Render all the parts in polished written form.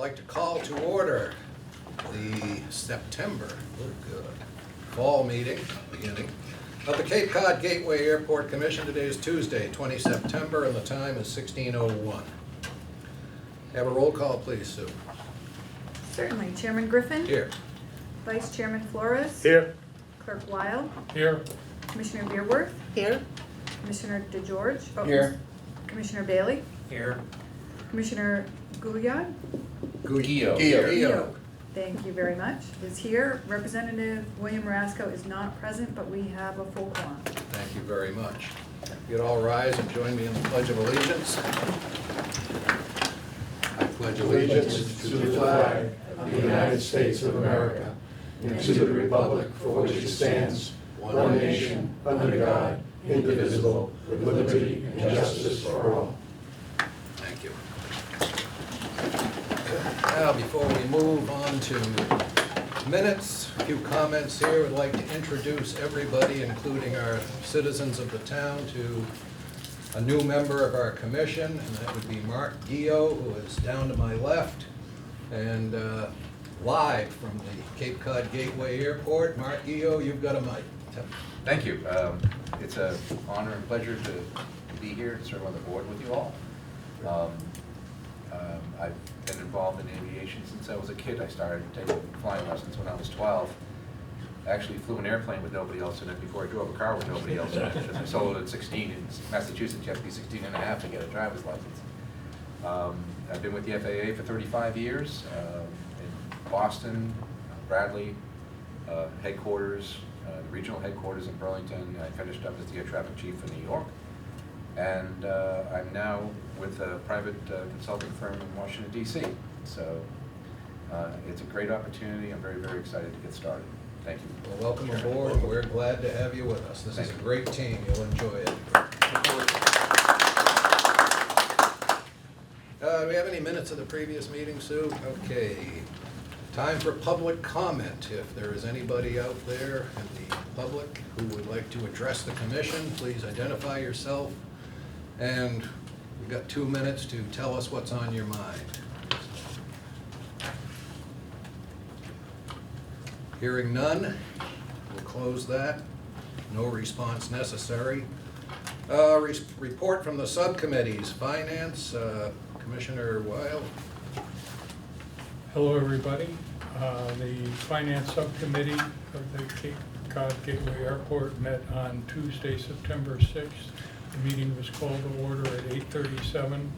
like to call to order the September, fall meeting, beginning, of the Cape Cod Gateway Airport Commission. Today is Tuesday, 20 September, and the time is 16:01. Have a roll call, please, Sue. Certainly. Chairman Griffin? Here. Vice Chairman Flores? Here. Clerk Weil? Here. Commissioner Beerworth? Here. Commissioner DeGeorge? Oh, Here. Commissioner Bailey? Here. Commissioner Gouillard? Guillo. Thank you very much. Is here. Representative William Marasco is not present, but we have a full quorum. Thank you very much. You'd all rise and join me in the Pledge of Allegiance. I pledge allegiance To the flag of the United States of America and to the republic for which it stands, one nation, under God, indivisible, with liberty and justice for all. Thank you. Now, before we move on to minutes, a few comments here. I'd like to introduce everybody, including our citizens of the town, to a new member of our commission, and that would be Mark Guillo, who is down to my left, and live from the Cape Cod Gateway Airport. Mark Guillo, you've got a mic. Thank you. It's an honor and pleasure to be here to serve on the board with you all. I've been involved in aviation since I was a kid. I started taking flying lessons when I was 12. I actually flew an airplane with nobody else in it before I drove a car with nobody else in it. Because I sold it at 16. In Massachusetts, you have to be 16 and a half to get a driver's license. I've been with the FAA for 35 years. In Boston, Bradley, headquarters, regional headquarters in Burlington. I finished up as the air traffic chief in New York. And I'm now with a private consulting firm in Washington, D.C. So it's a great opportunity. I'm very, very excited to get started. Thank you. Well, welcome aboard. We're glad to have you with us. This is a great team. You'll enjoy it. Do we have any minutes of the previous meeting, Sue? Okay. Time for public comment. If there is anybody out there in the public who would like to address the commission, please identify yourself. And we've got 2 minutes to tell us what's on your mind. Hearing none, we'll close that. No response necessary. Report from the subcommittees. Finance, Commissioner Weil. Hello, everybody. The Finance Subcommittee of the Cape Cod Gateway Airport met on Tuesday, September 6th. The meeting was called to order at 8:37.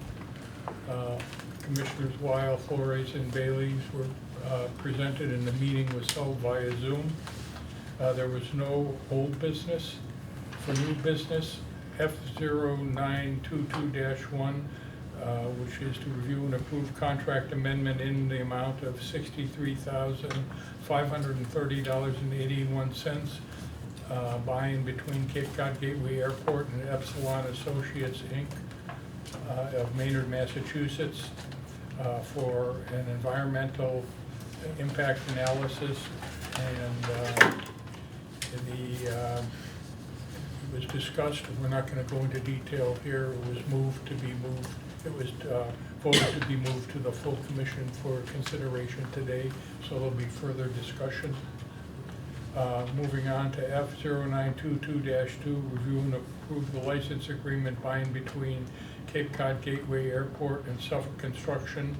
Commissioners Weil, Flores, and Bailey were presented, and the meeting was held via Zoom. There was no old business. For new business, F0922-1, which is to review and approve contract amendment in the amount of $63,530.81 by and between Cape Cod Gateway Airport and Epsilon Associates, Inc. Of Maynard, Massachusetts, for an environmental impact analysis, and it was discussed. We're not going to go into detail here. It was moved to be moved. It was voted to be moved to the full commission for consideration today, so there'll be further discussion. Moving on to F0922-2, review and approve the license agreement by and between Cape Cod Gateway Airport and Suffolk Construction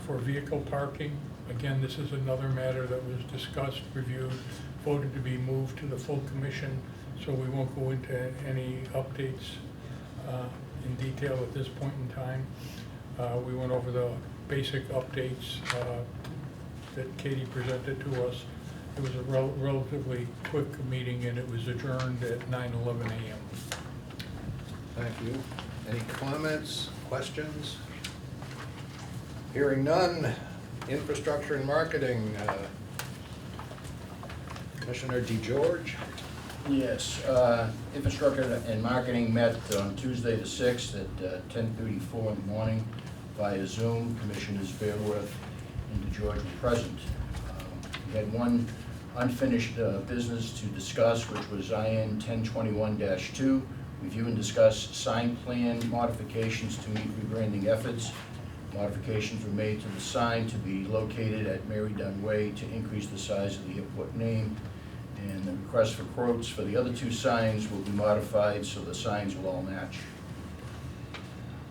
for vehicle parking. Again, this is another matter that was discussed, reviewed, voted to be moved to the full commission, so we won't go into any updates in detail at this point in time. We went over the basic updates that Katie presented to us. It was a relatively quick meeting, and it was adjourned at 9:11 a.m. Thank you. Any comments, questions? Hearing none. Infrastructure and marketing. Commissioner DeGeorge. Yes, infrastructure and marketing met on Tuesday the 6th at 10:34 in the morning via Zoom. Commissioners Beerworth and DeGeorge were present. We had one unfinished business to discuss, which was IN 1021-2, review and discuss sign plan modifications to meet rebranding efforts. Modifications were made to the sign to be located at Mary Dunn Way to increase the size of the airport name. And the request for quotes for the other two signs will be modified so the signs will all match.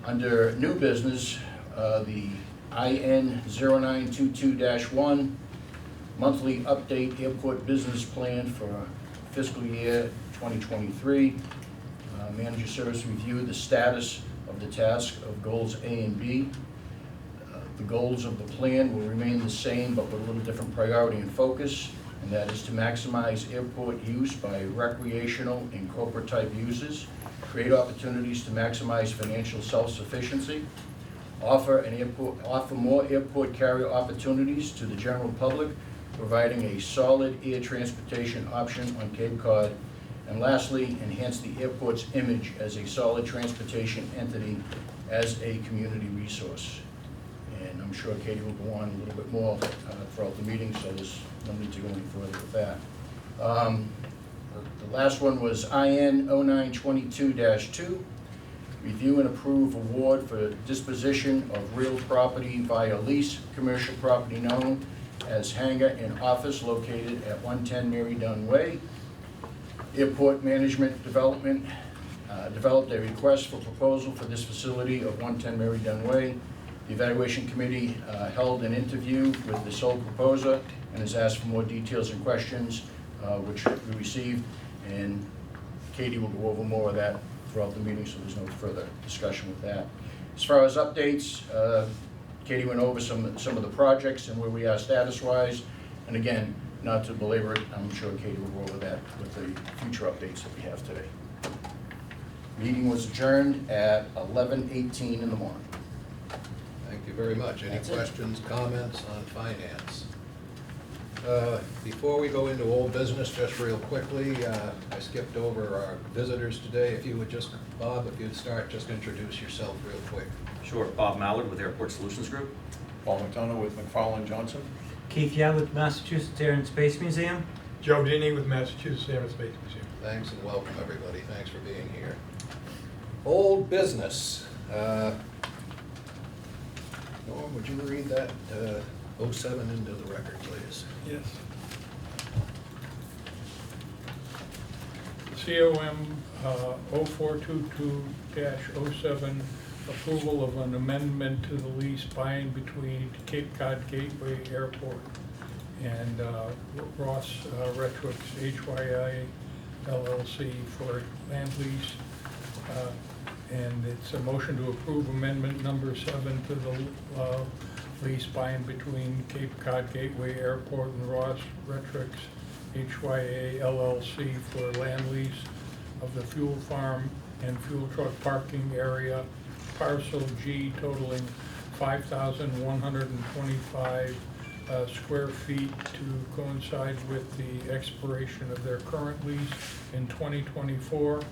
Under new business, the IN 0922-1 monthly update airport business plan for fiscal year 2023. Manager Service reviewed the status of the task of goals A and B. The goals of the plan will remain the same, but with a little different priority and focus, and that is to maximize airport use by recreational and corporate type uses, create opportunities to maximize financial self-sufficiency, offer more airport carrier opportunities to the general public, providing a solid air transportation option on Cape Cod, and lastly, enhance the airport's image as a solid transportation entity as a community resource. And I'm sure Katie will go on a little bit more throughout the meeting, so there's no need to go any further with that. The last one was IN 0922-2, review and approve award for disposition of real property via lease, commercial property known as hangar and office located at 110 Mary Dunn Way. Airport Management Development developed a request for proposal for this facility of 110 Mary Dunn Way. The evaluation committee held an interview with the sole proposer and has asked for more details and questions, which we received, and Katie will go over more of that throughout the meeting, so there's no further discussion with that. As far as updates, Katie went over some of the projects and where we are status-wise, and again, not to belabor it, I'm sure Katie will go over that with the future updates that we have today. Meeting was adjourned at 11:18 in the morning. Thank you very much. Any That's it. questions, comments on finance? Before we go into old business, just real quickly, I skipped over our visitors today. If you would just, Bob, if you'd start, just introduce yourself real quick. Sure. Bob Mallard with Airport Solutions Group. Paul McDonough with McFarland Johnson. Keith Yao with Massachusetts Air and Space Museum. Joe Denny with Massachusetts Air and Space Museum. Thanks and welcome, everybody. Thanks for being here. Old business. Norm, would you read that 07 into the record, please? Yes. COM 0422-07, approval of an amendment to the lease by and between Cape Cod Gateway Airport and Ross Retrix HYI LLC for land lease. And it's a motion to approve amendment number 7 to the lease by and between Cape Cod Gateway Airport and Ross Retrix HYA LLC for land lease of the fuel farm and fuel truck parking area, parcel G totaling 5,125 square feet to coincide with the expiration of their current lease in 2024.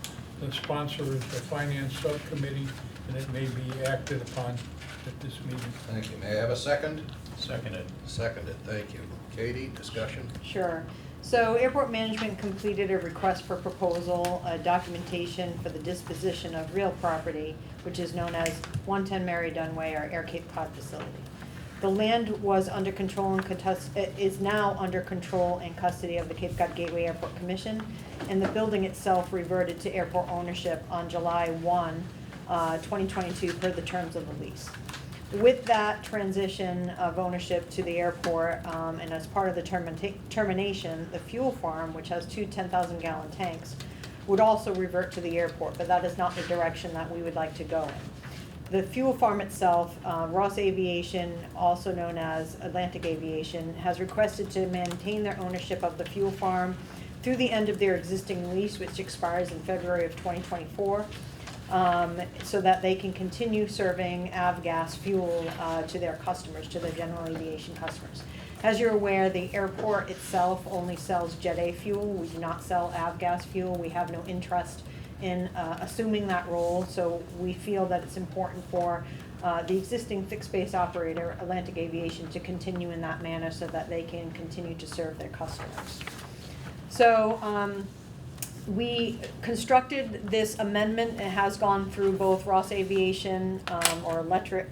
The sponsor is the Finance Subcommittee, and it may be acted upon at this meeting. Thank you. May I have a second? Seconded. Seconded, thank you. Katie, discussion? Sure. So Airport Management completed a request for proposal, documentation for the disposition of real property, which is known as 110 Mary Dunn Way, our Air Cape Cod facility. The land was under control and is now under control and custody of the Cape Cod Gateway Airport Commission, and the building itself reverted to airport ownership on July 1, 2022 per the terms of the lease. With that transition of ownership to the airport, and as part of the termination, the fuel farm, which has two 10,000-gallon tanks, would also revert to the airport, but that is not the direction that we would like to go in. The fuel farm itself, Ross Aviation, also known as Atlantic Aviation, has requested to maintain their ownership of the fuel farm through the end of their existing lease, which expires in February of 2024. So that they can continue serving avgas fuel to their customers, to their general aviation customers. As you're aware, the airport itself only sells Jet A fuel. We do not sell avgas fuel. We have no interest in assuming that role, so we feel that it's important for the existing fixed-base operator, Atlantic Aviation, to continue in that manner so that they can continue to serve their customers. So We constructed this amendment, it has gone through both Ross Aviation, Atlantic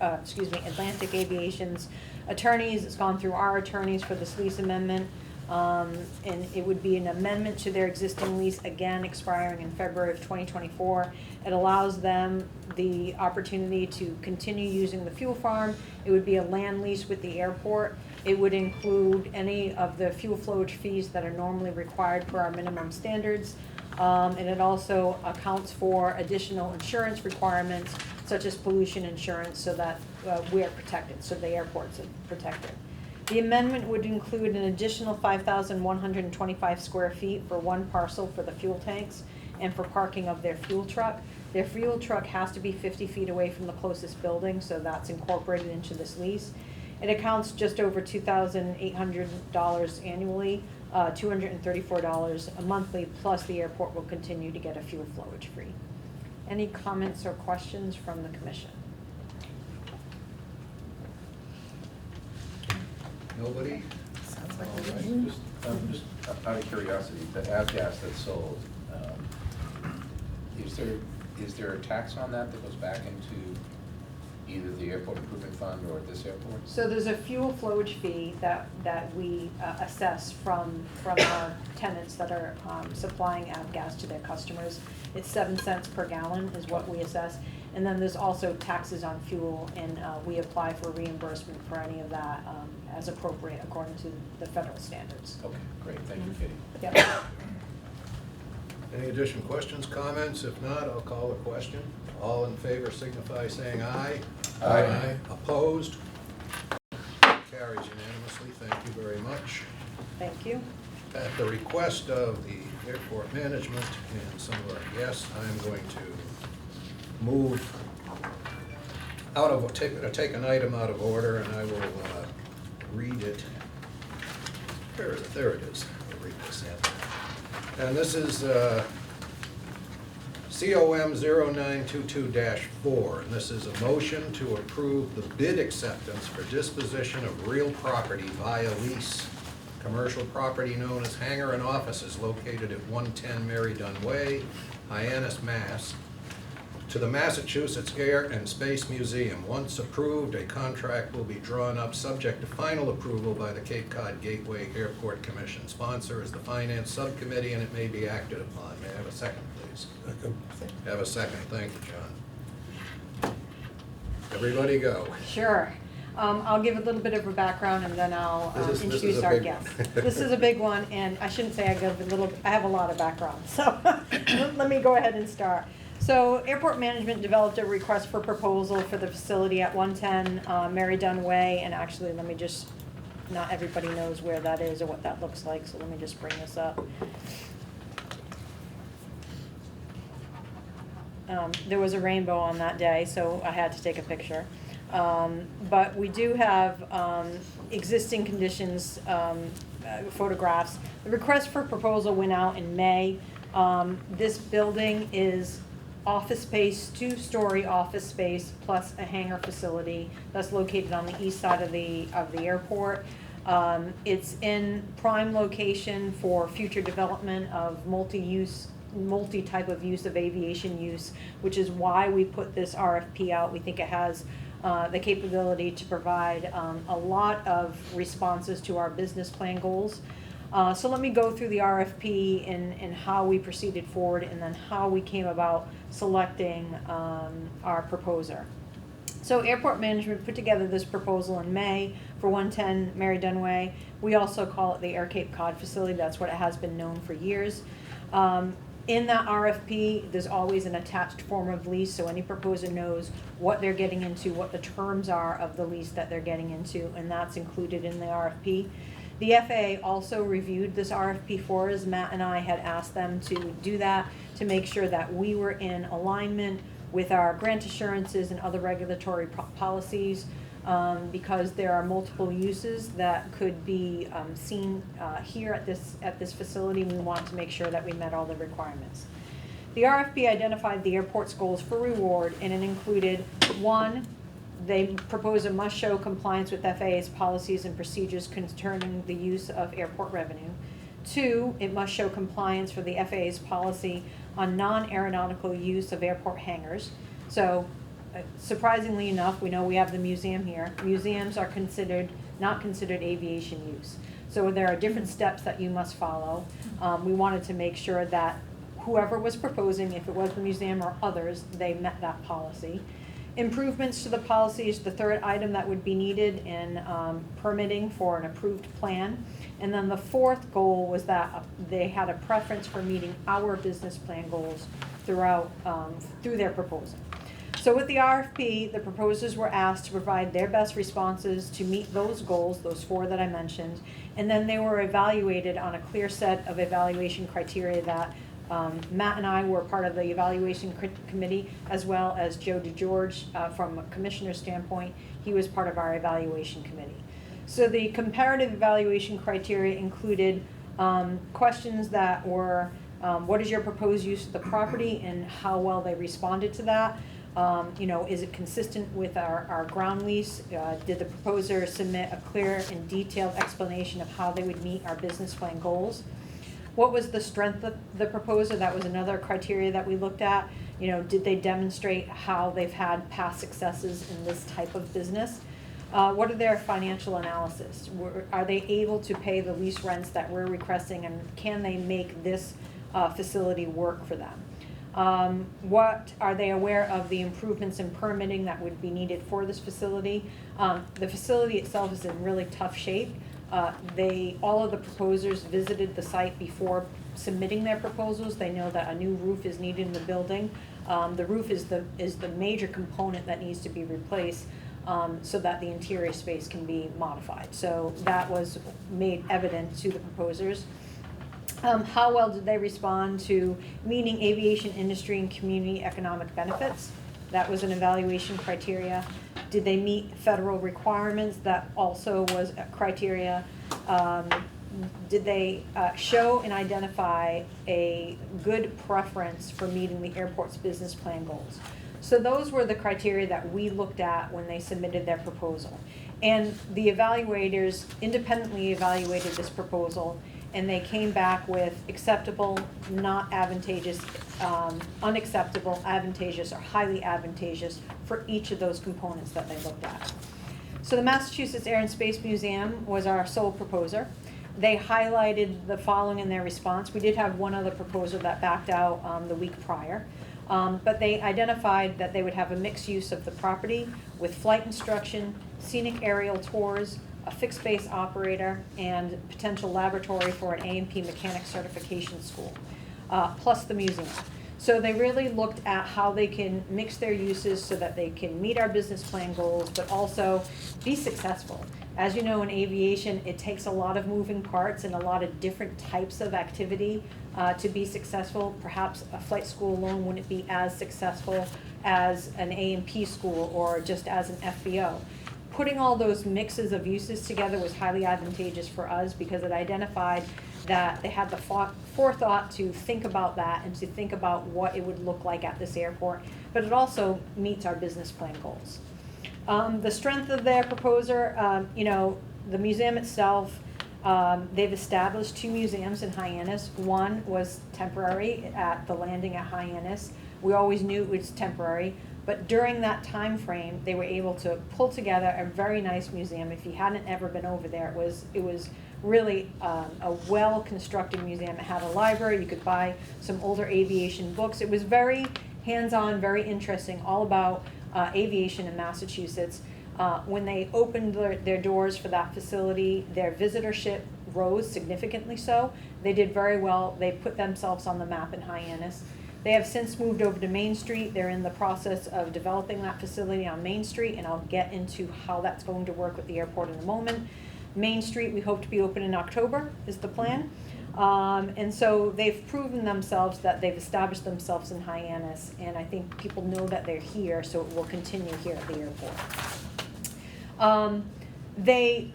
Aviation's attorneys, it's gone through our attorneys for this lease amendment. And it would be an amendment to their existing lease, again expiring in February of 2024. It allows them the opportunity to continue using the fuel farm. It would be a land lease with the airport. It would include any of the fuel flowage fees that are normally required per our minimum standards. And it also accounts for additional insurance requirements, such as pollution insurance, so that we are protected, so the airports are protected. The amendment would include an additional 5,125 square feet for one parcel for the fuel tanks and for parking of their fuel truck. Their fuel truck has to be 50 feet away from the closest building, so that's incorporated into this lease. It accounts just over $2,800 annually, $234 a monthly, plus the airport will continue to get a fuel flowage free. Any comments or questions from the commission? Nobody? Sounds like All we right. did. Just out of curiosity, the avgas that's sold, is there a tax on that that goes back into either the airport improvement fund or this airport? So there's a fuel flowage fee that we assess from our tenants that are supplying avgas to their customers. It's 7 cents per gallon is what we assess. And then there's also taxes on fuel, and we apply for reimbursement for any of that as appropriate according to the federal standards. Okay, great, thank you, Katie. Yep. Any additional questions, comments? If not, I'll call the question. All in favor signify saying aye. Aye. Opposed? Carries unanimously. Thank you very much. Thank you. At the request of the airport management and some of our guests, I'm going to move out of, take an item out of order, and I will read it. Where is it? There it is. I'll read this in. And this is COM 0922-4, and this is a motion to approve the bid acceptance for disposition of real property via lease. Commercial property known as hangar and offices located at 110 Mary Dunn Way, Hyannis, Mass., to the Massachusetts Air and Space Museum. Once approved, a contract will be drawn up subject to final approval by the Cape Cod Gateway Airport Commission. Sponsor is the Finance Subcommittee, and it may be acted upon. May I have a second, please? Have a second. Thank you, John. Everybody go. Sure. I'll give a little bit of a background and then I'll This is introduce a our big guests. one. This is a big one, and I shouldn't say I have a lot of background, so let me go ahead and start. So Airport Management developed a request for proposal for the facility at 110 Mary Dunn Way, and actually, let me just, not everybody knows where that is or what that looks like, so let me just bring this up. There was a rainbow on that day, so I had to take a picture. But we do have existing conditions photographs. The request for proposal went out in May. This building is office space, 2-story office space, plus a hangar facility that's located on the east side of the airport. It's in prime location for future development of multi-type of use of aviation use, which is why we put this RFP out. We think it has the capability to provide a lot of responses to our business plan goals. So let me go through the RFP and how we proceeded forward, and then how we came about selecting our proposer. So Airport Management put together this proposal in May for 110 Mary Dunn Way. We also call it the Air Cape Cod facility. That's what it has been known for years. In that RFP, there's always an attached form of lease, so any proposer knows what they're getting into, what the terms are of the lease that they're getting into, and that's included in the RFP. The FAA also reviewed this RFP for us. Matt and I had asked them to do that to make sure that we were in alignment with our grant assurances and other regulatory policies, because there are multiple uses that could be seen here at this facility. We want to make sure that we met all the requirements. The RFP identified the airport's goals for reward, and it included: 1, they propose a must-show compliance with FAA's policies and procedures concerning the use of airport revenue. 2, it must show compliance for the FAA's policy on non-aeronautical use of airport hangars. So surprisingly enough, we know we have the museum here. Museums are not considered aviation use. So there are different steps that you must follow. We wanted to make sure that whoever was proposing, if it was the museum or others, they met that policy. Improvements to the policy is the third item that would be needed in permitting for an approved plan. And then the fourth goal was that they had a preference for meeting our business plan goals throughout, through their proposal. So with the RFP, the proposers were asked to provide their best responses to meet those goals, those 4 that I mentioned, and then they were evaluated on a clear set of evaluation criteria that Matt and I were part of the evaluation committee, as well as Joe DeGeorge, from a commissioner standpoint, he was part of our evaluation committee. So the comparative evaluation criteria included questions that were, what is your proposed use of the property and how well they responded to that? You know, is it consistent with our ground lease? Did the proposer submit a clear and detailed explanation of how they would meet our business plan goals? What was the strength of the proposer? That was another criteria that we looked at. You know, did they demonstrate how they've had past successes in this type of business? What are their financial analysis? Are they able to pay the lease rents that we're requesting, and can they make this facility work for them? What are they aware of the improvements in permitting that would be needed for this facility? The facility itself is in really tough shape. All of the proposers visited the site before submitting their proposals. They know that a new roof is needed in the building. The roof is the major component that needs to be replaced, so that the interior space can be modified. So that was made evident to the proposers. How well did they respond to meeting aviation industry and community economic benefits? That was an evaluation criteria. Did they meet federal requirements? That also was a criteria. Did they show and identify a good preference for meeting the airport's business plan goals? So those were the criteria that we looked at when they submitted their proposal. And the evaluators independently evaluated this proposal, and they came back with acceptable, not advantageous, unacceptable, advantageous, or highly advantageous for each of those components that they looked at. So the Massachusetts Air and Space Museum was our sole proposer. They highlighted the following in their response. We did have one other proposer that backed out the week prior. But they identified that they would have a mixed use of the property with flight instruction, scenic aerial tours, a fixed base operator, and potential laboratory for an A&P mechanic certification school, plus the museum. So they really looked at how they can mix their uses so that they can meet our business plan goals, but also be successful. As you know, in aviation, it takes a lot of moving parts and a lot of different types of activity to be successful. Perhaps a flight school alone wouldn't be as successful as an A&P school or just as an FBO. Putting all those mixes of uses together was highly advantageous for us because it identified that they had the forethought to think about that and to think about what it would look like at this airport, but it also meets our business plan goals. The strength of their proposer, you know, the museum itself, they've established 2 museums in Hyannis. One was temporary at the landing at Hyannis. We always knew it was temporary, but during that time frame, they were able to pull together a very nice museum. If you hadn't ever been over there, it was really a well-constructed museum. It had a library. You could buy some older aviation books. It was very hands-on, very interesting, all about aviation in Massachusetts. When they opened their doors for that facility, their visitorship rose significantly so. They did very well. They put themselves on the map in Hyannis. They have since moved over to Main Street. They're in the process of developing that facility on Main Street, and I'll get into how that's going to work with the airport in a moment. Main Street, we hope to be open in October, is the plan. And so they've proven themselves that they've established themselves in Hyannis, and I think people know that they're here, so it will continue here at the airport. They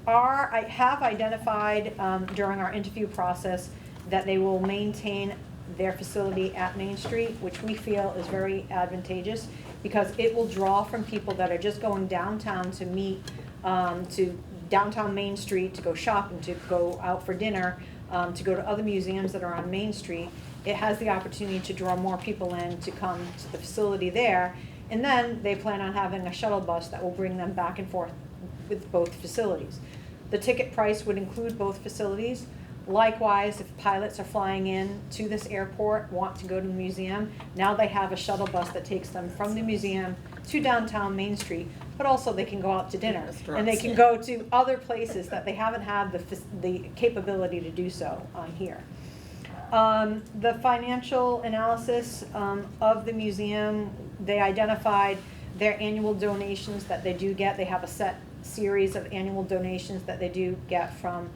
have identified during our interview process that they will maintain their facility at Main Street, which we feel is very advantageous because it will draw from people that are just going downtown to meet, to downtown Main Street, to go shopping, to go out for dinner. to go to other museums that are on Main Street, it has the opportunity to draw more people in to come to the facility there. And then they plan on having a shuttle bus that will bring them back and forth with both facilities. The ticket price would include both facilities. Likewise, if pilots are flying in to this airport, want to go to the museum, now they have a shuttle bus that takes them from the museum to downtown Main Street, but also they can go out to dinner. And they can go to other places that they haven't had the capability to do so here. The financial analysis of the museum, they identified their annual donations that they do get. They have a set series of annual donations that they do get from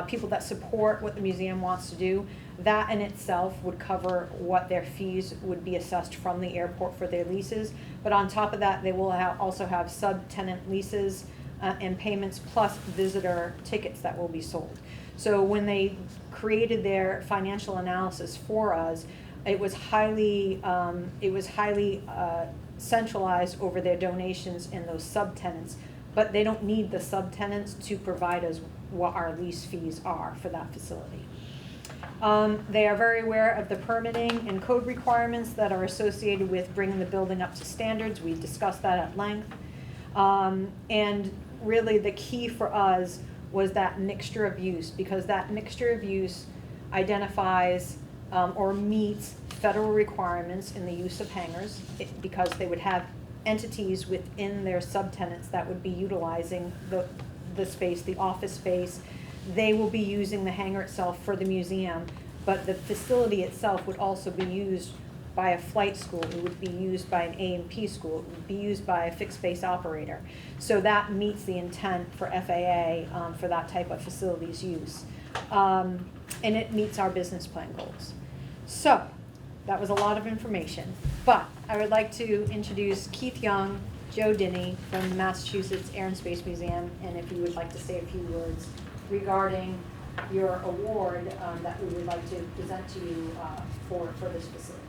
people that support what the museum wants to do. That in itself would cover what their fees would be assessed from the airport for their leases. But on top of that, they will also have subtenant leases and payments plus visitor tickets that will be sold. So when they created their financial analysis for us, it was highly centralized over their donations in those subtenants. But they don't need the subtenants to provide us what our lease fees are for that facility. They are very aware of the permitting and code requirements that are associated with bringing the building up to standards. We discussed that at length. And really the key for us was that mixture of use, because that mixture of use identifies or meets federal requirements in the use of hangars, because they would have entities within their subtenants that would be utilizing the space, the office space. They will be using the hangar itself for the museum, but the facility itself would also be used by a flight school. It would be used by an A&P school. It would be used by a fixed base operator. So that meets the intent for FAA for that type of facilities use. And it meets our business plan goals. So that was a lot of information, but I would like to introduce Keith Young, Joe Denny from Massachusetts Air and Space Museum, and if you would like to say a few words regarding your award that we would like to present to you for this facility.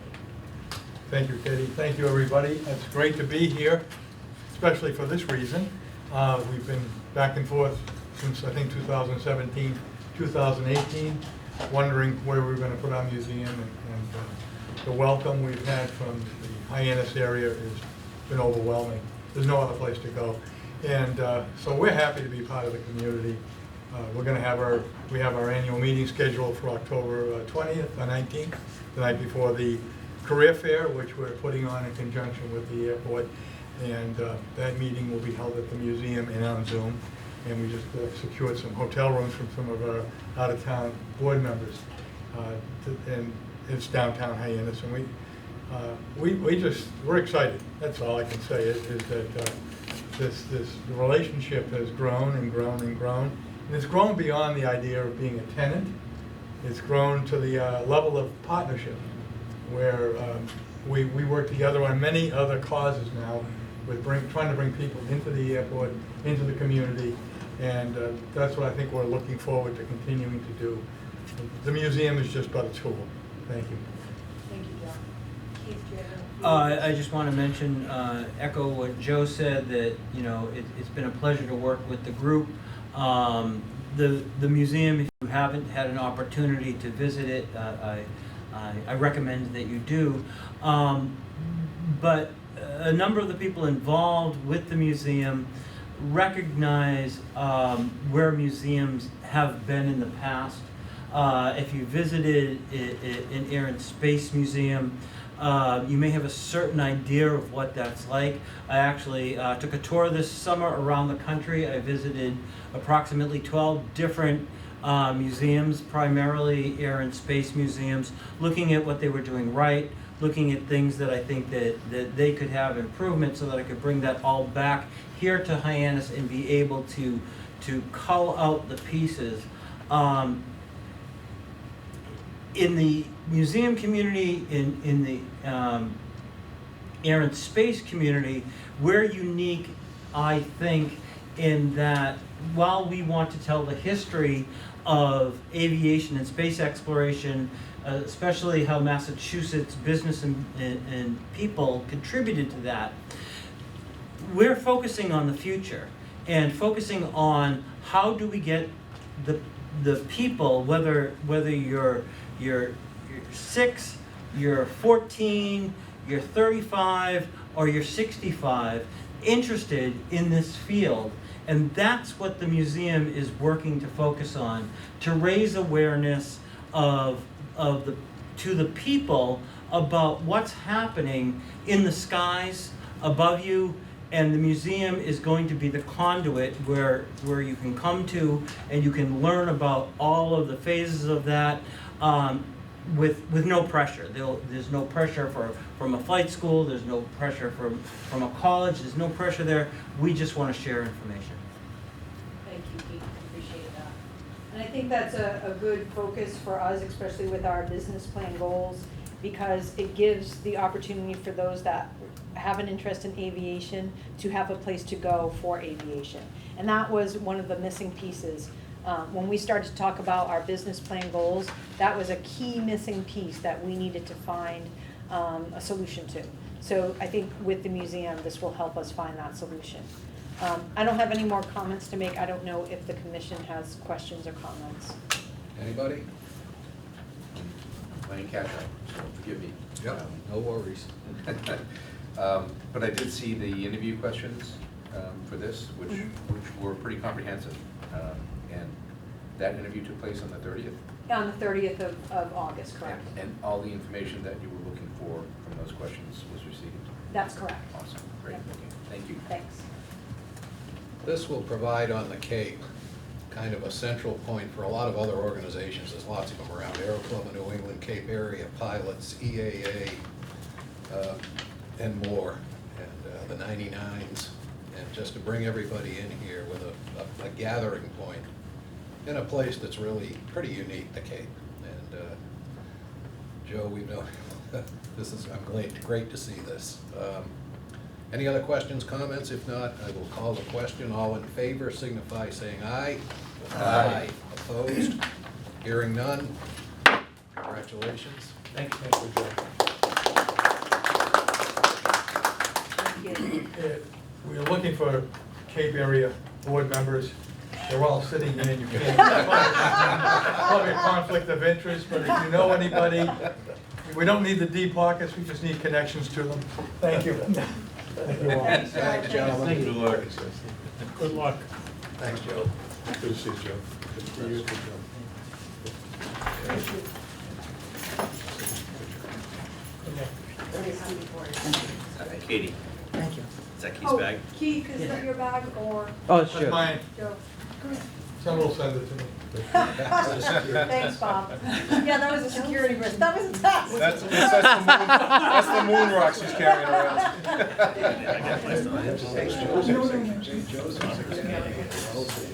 Thank you, Katie. Thank you, everybody. It's great to be here, especially for this reason. We've been back and forth since, I think, 2017, 2018, wondering where we were going to put our museum, and the welcome we've had from the Hyannis area has been overwhelming. There's no other place to go. And so we're happy to be part of the community. We're going to have our annual meeting scheduled for October 20th, 19th, the night before the career fair, which we're putting on in conjunction with the airport. And that meeting will be held at the museum and on Zoom. And we just secured some hotel rooms from some of our out-of-town board members. And it's downtown Hyannis, and we're excited. That's all I can say is that this relationship has grown and grown and grown, and it's grown beyond the idea of being a tenant. It's grown to the level of partnership, where we work together on many other causes now, with trying to bring people into the airport, into the community, and that's what I think we're looking forward to continuing to do. The museum is just but a tool. Thank you. Thank you, Joe. Keith, do you have any- I just want to mention, echo what Joe said, that, you know, it's been a pleasure to work with the group. The museum, if you haven't had an opportunity to visit it, I recommend that you do. But a number of the people involved with the museum recognize where museums have been in the past. If you visited an Air and Space Museum, you may have a certain idea of what that's like. I actually took a tour this summer around the country. I visited approximately 12 different museums, primarily Air and Space Museums, looking at what they were doing right, looking at things that I think that they could have improvement, so that I could bring that all back here to Hyannis and be able to cull out the pieces. In the museum community, in the Air and Space community, we're unique, I think, in that while we want to tell the history of aviation and space exploration, especially how Massachusetts business and people contributed to that, we're focusing on the future and focusing on how do we get the people, whether you're 6, you're 14, you're 35, or you're 65, interested in this field. And that's what the museum is working to focus on, to raise awareness to the people about what's happening in the skies above you. And the museum is going to be the conduit where you can come to and you can learn about all of the phases of that with no pressure. There's no pressure from a flight school, there's no pressure from a college, there's no pressure there. We just want to share information. Thank you, Pete, appreciate that. And I think that's a good focus for us, especially with our business plan goals, because it gives the opportunity for those that have an interest in aviation to have a place to go for aviation. And that was one of the missing pieces. When we started to talk about our business plan goals, that was a key missing piece that we needed to find a solution to. So I think with the museum, this will help us find that solution. I don't have any more comments to make. I don't know if the commission has questions or comments. Anybody? Playing catch up, so forgive me. Yep, no worries. But I did see the interview questions for this, which were pretty comprehensive. And that interview took place on the 30th? On the 30th of August, correct? And all the information that you were looking for from those questions was received? That's correct. Awesome, great, Yep. okay, thank you. Thanks. This will provide on the Cape kind of a central point for a lot of other organizations. There's lots of them around, Aero Club of New England, Cape Area, Pilots, EAA, and more, and the 99s, and just to bring everybody in here with a gathering point in a place that's really pretty unique, the Cape. And Joe, we know I'm great to see this. Any other questions, comments? If not, I will call the question. All in favor signify saying aye. Aye. Opposed? Hearing none. Congratulations. Thank you. Thank you. We're looking for Cape Area board members. They're all sitting here, and you can't. Probably a conflict of interest, but if you know anybody, we don't need the deep pockets, we just need connections to them. Thank you. Thank you all. Thanks, gentlemen. Good luck. Good luck. Thanks, Joe. Good to see you, Joe. Good to see you. Katie, Thank you. is that Keith's Oh, bag? Keith, is that your bag or Oh, That's mine. Joe? Someone will send it to me. Thanks, Bob. Yeah, that was a security risk. That was a test. That's the moon rock she's carrying around. Joe's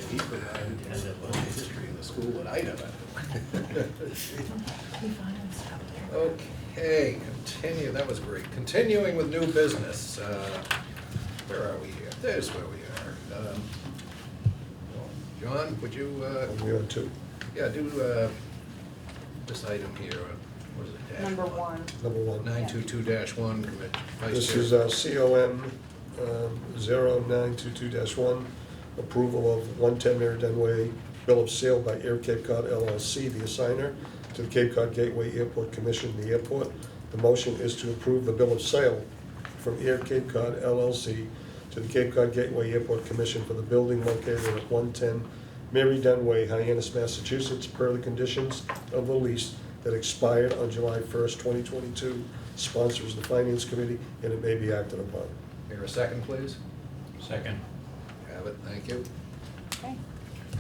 he provided a bunch of history in the school that I never knew. Okay, continue, that was great. Continuing with new business. Where are we here? There's where we are. John, would you, We are two. yeah, do this item here, what is it? dash Number one? 1. Number one. 922-1, Vice This Chair. is COM 0922-1, approval of 110 Meriden Way, bill of sale by Air Cape Cod LLC, the assigner, to the Cape Cod Gateway Airport Commission, the airport. The motion is to approve the bill of sale from Air Cape Cod LLC to the Cape Cod Gateway Airport Commission for the building located at 110 Meriden Way, Hyannis, Massachusetts, per the conditions of the lease that expired on July 1st, 2022. Sponsors the Finance Committee, and it may be acted upon. Here, a second, please. Second. Have it, thank you. Okay.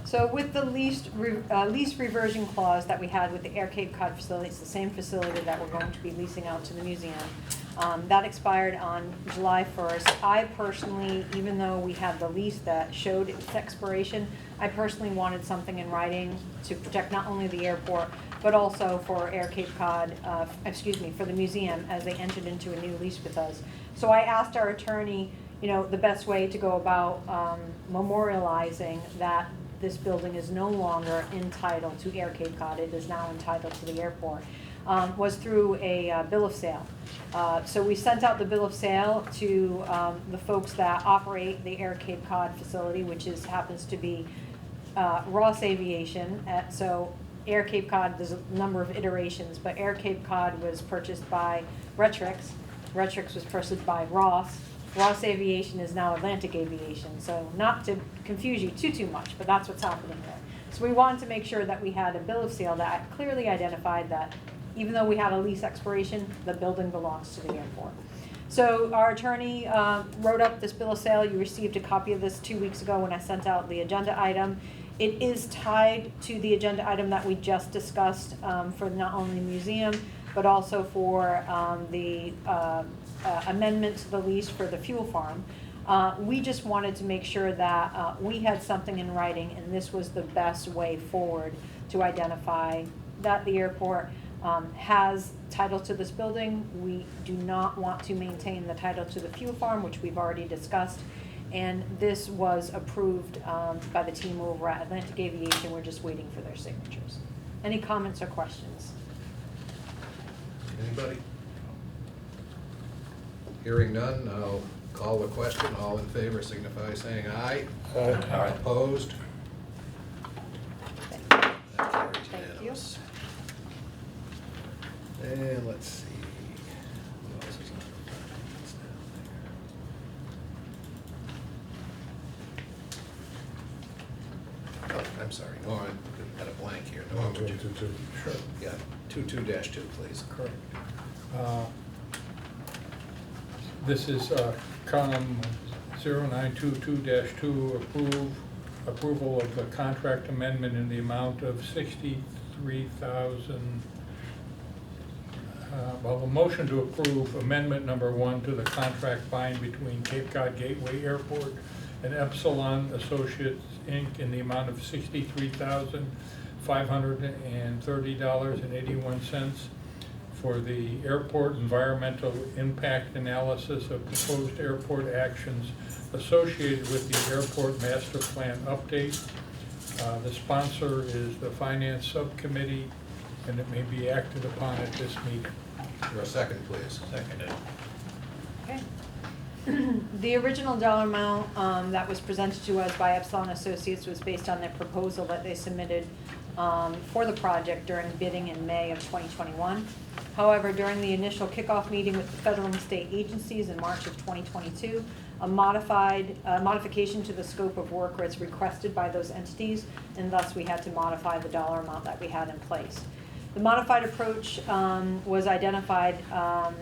So with the lease reversion clause that we had with the Air Cape Cod facility, it's the same facility that we're going to be leasing out to the museum. That expired on July 1st. I personally, even though we had the lease that showed its expiration, I personally wanted something in writing to protect not only the airport, but also for Air Cape Cod, for the museum as they entered into a new lease with us. So I asked our attorney, the best way to go about memorializing that this building is no longer entitled to Air Cape Cod, it is now entitled to the airport, was through a bill of sale. So we sent out the bill of sale to the folks that operate the Air Cape Cod facility, which happens to be Ross Aviation, so Air Cape Cod, there's a number of iterations, but Air Cape Cod was purchased by Retrix. Retrix was purchased by Ross. Ross Aviation is now Atlantic Aviation, so not to confuse you too much, but that's what's happening there. So we wanted to make sure that we had a bill of sale that clearly identified that even though we had a lease expiration, the building belongs to the airport. So our attorney wrote up this bill of sale. You received a copy of this 2 weeks ago when I sent out the agenda item. It is tied to the agenda item that we just discussed for not only the museum, but also for the amendment to the lease for the fuel farm. We just wanted to make sure that we had something in writing, and this was the best way forward to identify that the airport has title to this building. We do not want to maintain the title to the fuel farm, which we've already discussed. And this was approved by the team over at Atlantic Aviation. We're just waiting for their signatures. Any comments or questions? Anybody? Hearing none, I'll call the question. All in favor signify saying aye. Aye. Opposed? Thank you. That carries Thank you. unanimous. And let's see. What else is on the documents down there? Oh, I'm sorry, Norm, I had a blank here. Norm, would you? Sure. Yeah, 22-2, please. Correct. This is column 0922-2, approval of the contract amendment in the amount of $63,000. Well, a motion to approve amendment number 1 to the contract signed between Cape Cod Gateway Airport and Epsilon Associates, Inc. in the amount of $63,530.81 for the airport environmental impact analysis of proposed airport actions associated with the airport master plan update. The sponsor is the Finance Subcommittee, and it may be acted upon at this meeting. For a second, please. Seconded. Okay. The original dollar amount that was presented to us by Epsilon Associates was based on their proposal that they submitted for the project during bidding in May of 2021. However, during the initial kickoff meeting with the federal and state agencies in March of 2022, a modification to the scope of work was requested by those entities, and thus we had to modify the dollar amount that we had in place. The modified approach was identified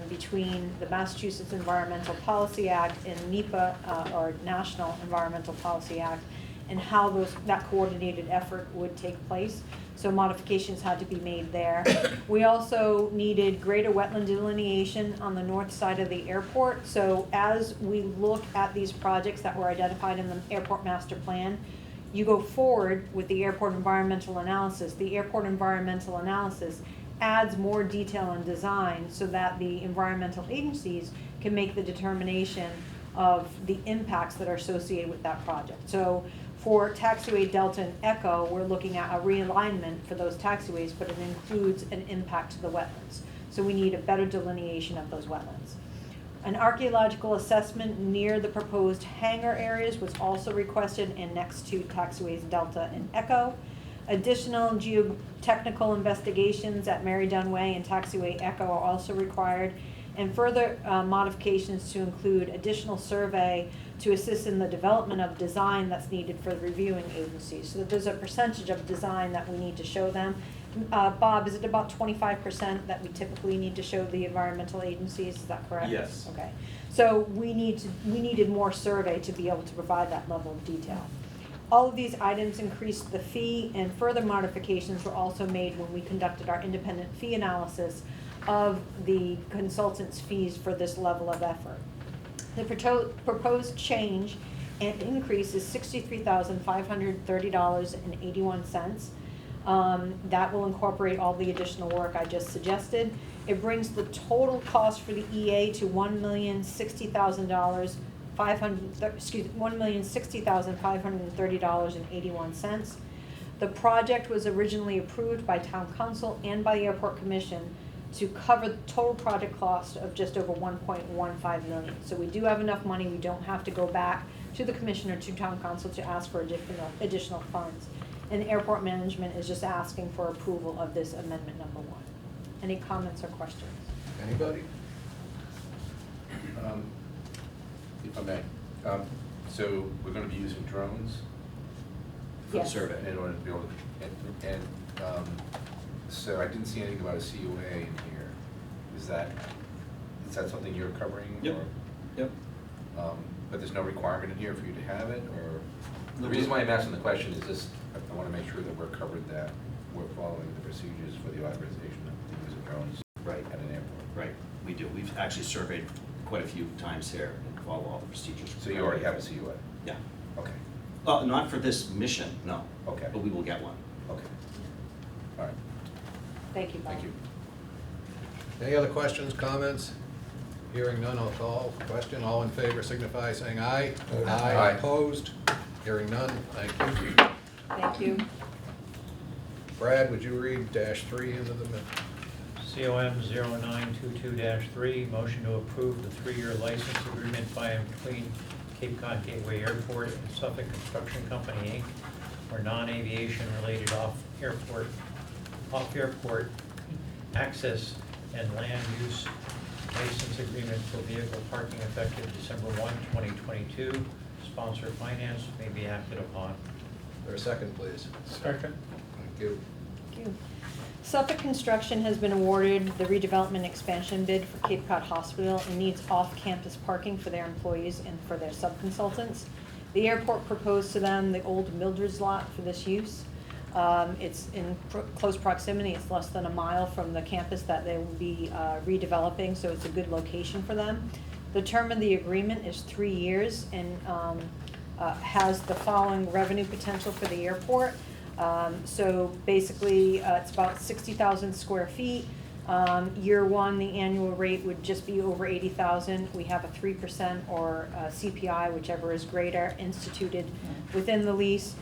between the Massachusetts Environmental Policy Act and NEPA, or National Environmental Policy Act, and how that coordinated effort would take place. So modifications had to be made there. We also needed greater wetland delineation on the north side of the airport. So as we look at these projects that were identified in the airport master plan, you go forward with the airport environmental analysis. The airport environmental analysis adds more detail and design so that the environmental agencies can make the determination of the impacts that are associated with that project. So for taxiway Delta and Echo, we're looking at a realignment for those taxiways, but it includes an impact to the wetlands. So we need a better delineation of those wetlands. An archaeological assessment near the proposed hangar areas was also requested and next to taxiways Delta and Echo. Additional geotechnical investigations at Mary Dunway and taxiway Echo are also required, and further modifications to include additional survey to assist in the development of design that's needed for the reviewing agencies. So there's a percentage of design that we need to show them. Bob, is it about 25% that we typically need to show the environmental agencies? Is that correct? Yes. Okay. So we needed more survey to be able to provide that level of detail. All of these items increased the fee, and further modifications were also made when we conducted our independent fee analysis of the consultant's fees for this level of effort. The proposed change and increase is $63,530.81. That will incorporate all the additional work I just suggested. It brings the total cost for the EA to $1,060,530.81. The project was originally approved by Town Council and by the Airport Commission to cover the total project cost of just over $1.15 million. So we do have enough money. We don't have to go back to the commissioner, to town council, to ask for additional funds. And airport management is just asking for approval of this amendment number 1. Any comments or questions? Anybody? If I may, so we're gonna be using drones For the Yes. survey. in order to be able to, so I didn't see anything about a COA in here. Is that something you're covering? Yep. or- Yep. But there's no requirement in here for you to have it, or? No. The reason why I'm asking the question is just, I wanna make sure that we're covered, that we're following the procedures for the authorization of the use of drones Right. at an airport. Right, we do. We've actually surveyed quite a few times here and follow all the procedures. So you already have a COA? Yeah. Okay, Not for this mission, no. Okay. But we will get one. okay. All right, Thank you, Bob. thank you. Any other questions, comments? Hearing none, I'll call. Question, all in favor signify by saying aye. Aye. Opposed? Hearing none, thank you. Thank you. Brad, would you read -3 into the minute? COM 0922-3, motion to approve the 3-year license agreement by and between Cape Cod Gateway Airport and Suffolk Construction Company, Inc. for non-aviation related off-airport access and land use license agreement for vehicle parking effective December 1, 2022. Sponsor finance may be acted upon. Or a second, please? Second. Thank you. Thank you. Suffolk Construction has been awarded the redevelopment expansion bid for Cape Cod Hospital and needs off-campus parking for their employees and for their subconsultants. The airport proposed to them the old Mildred's lot for this use. It's in close proximity. It's less than a mile from the campus that they will be redeveloping, so it's a good location for them. The term of the agreement is 3 years and has the following revenue potential for the airport. So basically, it's about 60,000 square feet. Year 1, the annual rate would just be over 80,000. We have a 3% or CPI, whichever is greater, instituted within the lease.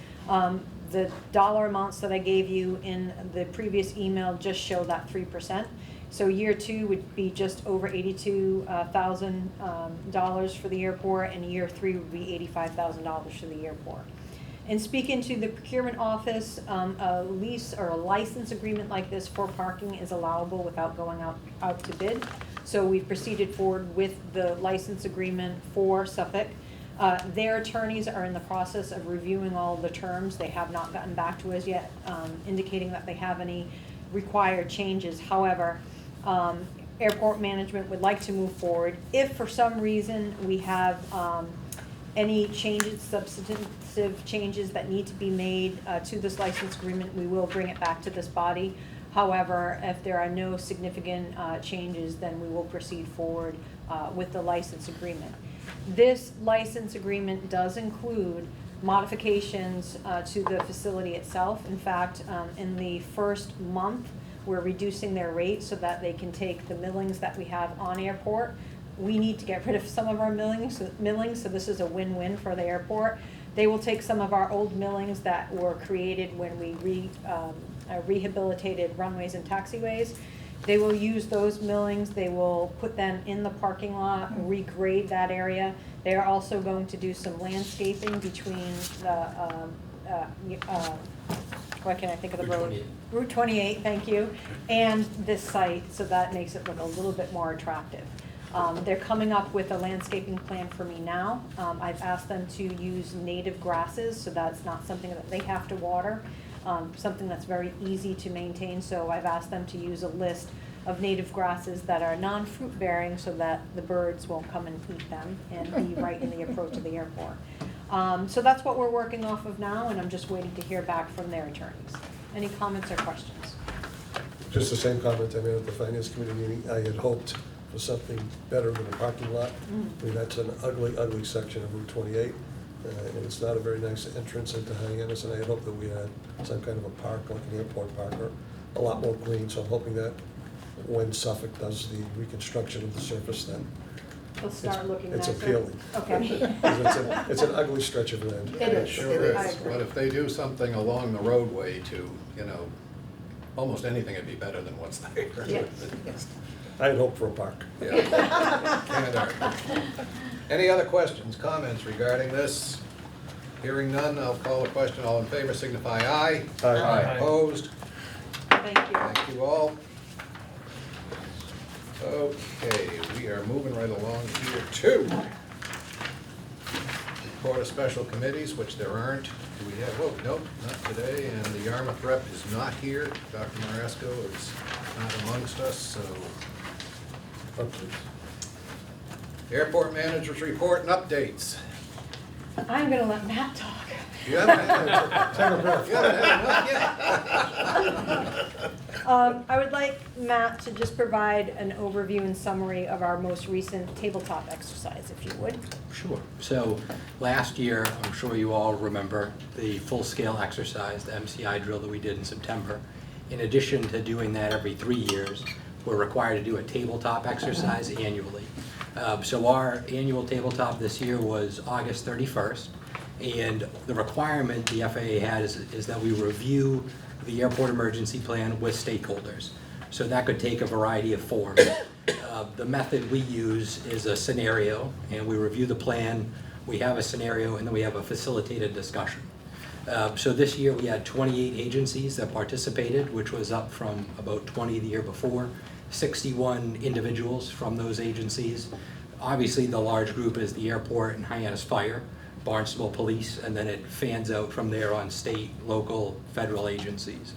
The dollar amounts that I gave you in the previous email just show that 3%. So year 2 would be just over $82,000 for the airport, and year 3 would be $85,000 for the airport. And speaking to the procurement office, a lease or a license agreement like this for parking is allowable without going out to bid. So we've proceeded forward with the license agreement for Suffolk. Their attorneys are in the process of reviewing all the terms. They have not gotten back to us yet, indicating that they have any required changes. However, airport management would like to move forward. If for some reason we have any changes, substantive changes that need to be made to this license agreement, we will bring it back to this body. However, if there are no significant changes, then we will proceed forward with the license agreement. This license agreement does include modifications to the facility itself. In fact, in the first month, we're reducing their rate so that they can take the millings that we have on airport. We need to get rid of some of our millings, so this is a win-win for the airport. They will take some of our old millings that were created when we rehabilitated runways and taxiways. They will use those millings, they will put them in the parking lot, regrade that area. They are also going to do some landscaping between the, what can I think of the road? Route 28, thank you, and this site, so that makes it look a little bit more attractive. They're coming up with a landscaping plan for me now. I've asked them to use native grasses, so that's not something that they have to water, something that's very easy to maintain. So I've asked them to use a list of native grasses that are non-fruit bearing so that the birds won't come and eat them and be right in the approach of the airport. So that's what we're working off of now, and I'm just waiting to hear back from their attorneys. Any comments or questions? Just the same comment I made at the finance committee meeting. I had hoped for something better than a parking lot. I mean, that's an ugly, ugly section of Route 28. And it's not a very nice entrance into Hyannis, and I had hoped that we had some kind of a park, like an airport park, or a lot more green. So I'm hoping that when Suffolk does the reconstruction of the surface, then It'll start looking it's nicer. appealing. Okay. 'Cause it's an ugly stretch of land. It is. Sure I is. agree. But if they do something along the roadway to, almost anything would be better than what's there. Yes. I had hoped for a park. Yeah. Can't argue. Any other questions, comments regarding this? Hearing none, I'll call the question. All in favor signify aye. Aye. Opposed? Thank you. Thank you all. Okay, we are moving right along here too. Report of special committees, which there aren't. Do we have, oh, nope, not today, and the Yarmouth rep is not here. Dr. Marasco is not amongst us, so. Airport managers report and updates. I'm gonna let Matt talk. You haven't had enough yet. I would like Matt to just provide an overview and summary of our most recent tabletop exercise, if you would. Sure. So last year, I'm sure you all remember the full-scale exercise, the MCI drill that we did in September. In addition to doing that every 3 years, we're required to do a tabletop exercise annually. So our annual tabletop this year was August 31st. And the requirement the FAA had is that we review the airport emergency plan with stakeholders. So that could take a variety of forms. The method we use is a scenario, and we review the plan, we have a scenario, and then we have a facilitated discussion. So this year we had 28 agencies that participated, which was up from about 20 the year before, 61 individuals from those agencies. Obviously the large group is the airport and Hyannis Fire, Barnstable Police, and then it fans out from there on state, local, federal agencies.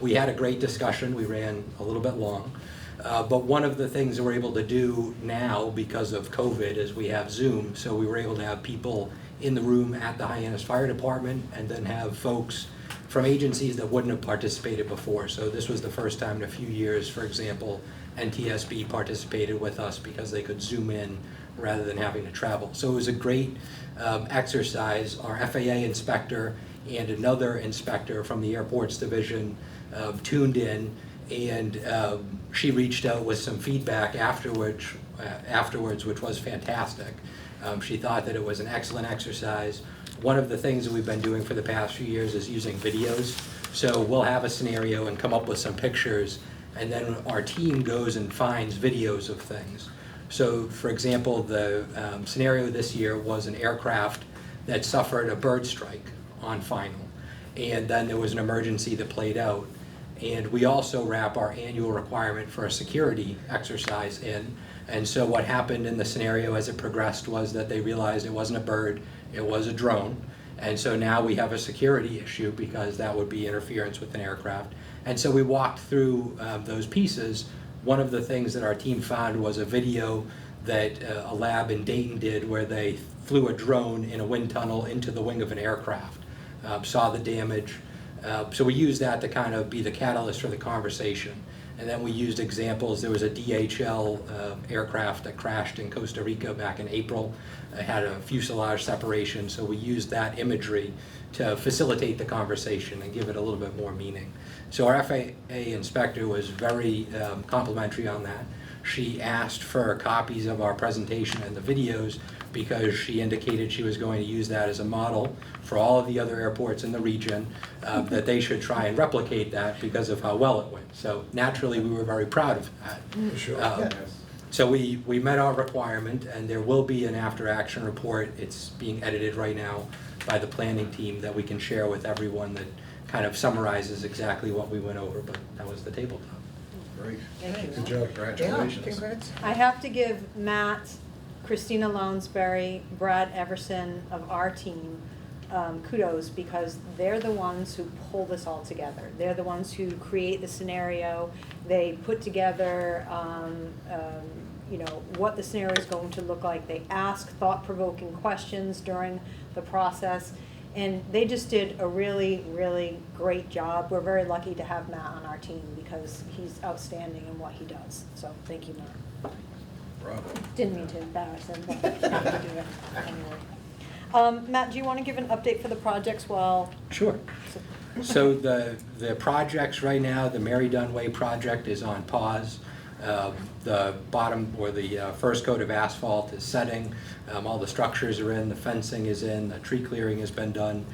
We had a great discussion. We ran a little bit long. But one of the things that we're able to do now because of COVID is we have Zoom, so we were able to have people in the room at the Hyannis Fire Department and then have folks from agencies that wouldn't have participated before. So this was the first time in a few years, for example, NTSB participated with us because they could Zoom in rather than having to travel. So it was a great exercise. Our FAA inspector and another inspector from the airports division tuned in, and she reached out with some feedback afterwards, which was fantastic. She thought that it was an excellent exercise. One of the things that we've been doing for the past few years is using videos. So we'll have a scenario and come up with some pictures, and then our team goes and finds videos of things. So, for example, the scenario this year was an aircraft that suffered a bird strike on final, and then there was an emergency that played out. And we also wrap our annual requirement for a security exercise in. And so what happened in the scenario as it progressed was that they realized it wasn't a bird, it was a drone. And so now we have a security issue because that would be interference with an aircraft. And so we walked through those pieces. One of the things that our team found was a video that a lab in Dayton did where they flew a drone in a wind tunnel into the wing of an aircraft, saw the damage. So we used that to kind of be the catalyst for the conversation. And then we used examples. There was a DHL aircraft that crashed in Costa Rica back in April. It had a fuselage separation, so we used that imagery to facilitate the conversation and give it a little bit more meaning. So our FAA inspector was very complimentary on that. She asked for copies of our presentation and the videos because she indicated she was going to use that as a model for all of the other airports in the region, that they should try and replicate that because of how well it went. So naturally, we were very proud of that. Sure. So we met our requirement, and there will be an after-action report. It's being edited right now by the planning team that we can share with everyone that kind of summarizes exactly what we went over, but that was the tabletop. Great. Thank you. Good job. Congratulations. I have to give Matt, Christina Lounsbury, Brad Everson of our team kudos because they're the ones who pull this all together. They're the ones who create the scenario. They put together you know, what the scenario is going to look like. They ask thought-provoking questions during the process. And they just did a really, really great job. We're very lucky to have Matt on our team because he's outstanding in what he does. So thank you, Matt. Bravo. Didn't mean to embarrass him, but I have to do it anyway. Matt, do you want to give an update for the projects while? Sure. So the projects right now, the Mary Dunway project is on pause. The bottom or the first coat of asphalt is setting. All the structures are in, the fencing is in, the tree clearing has been done.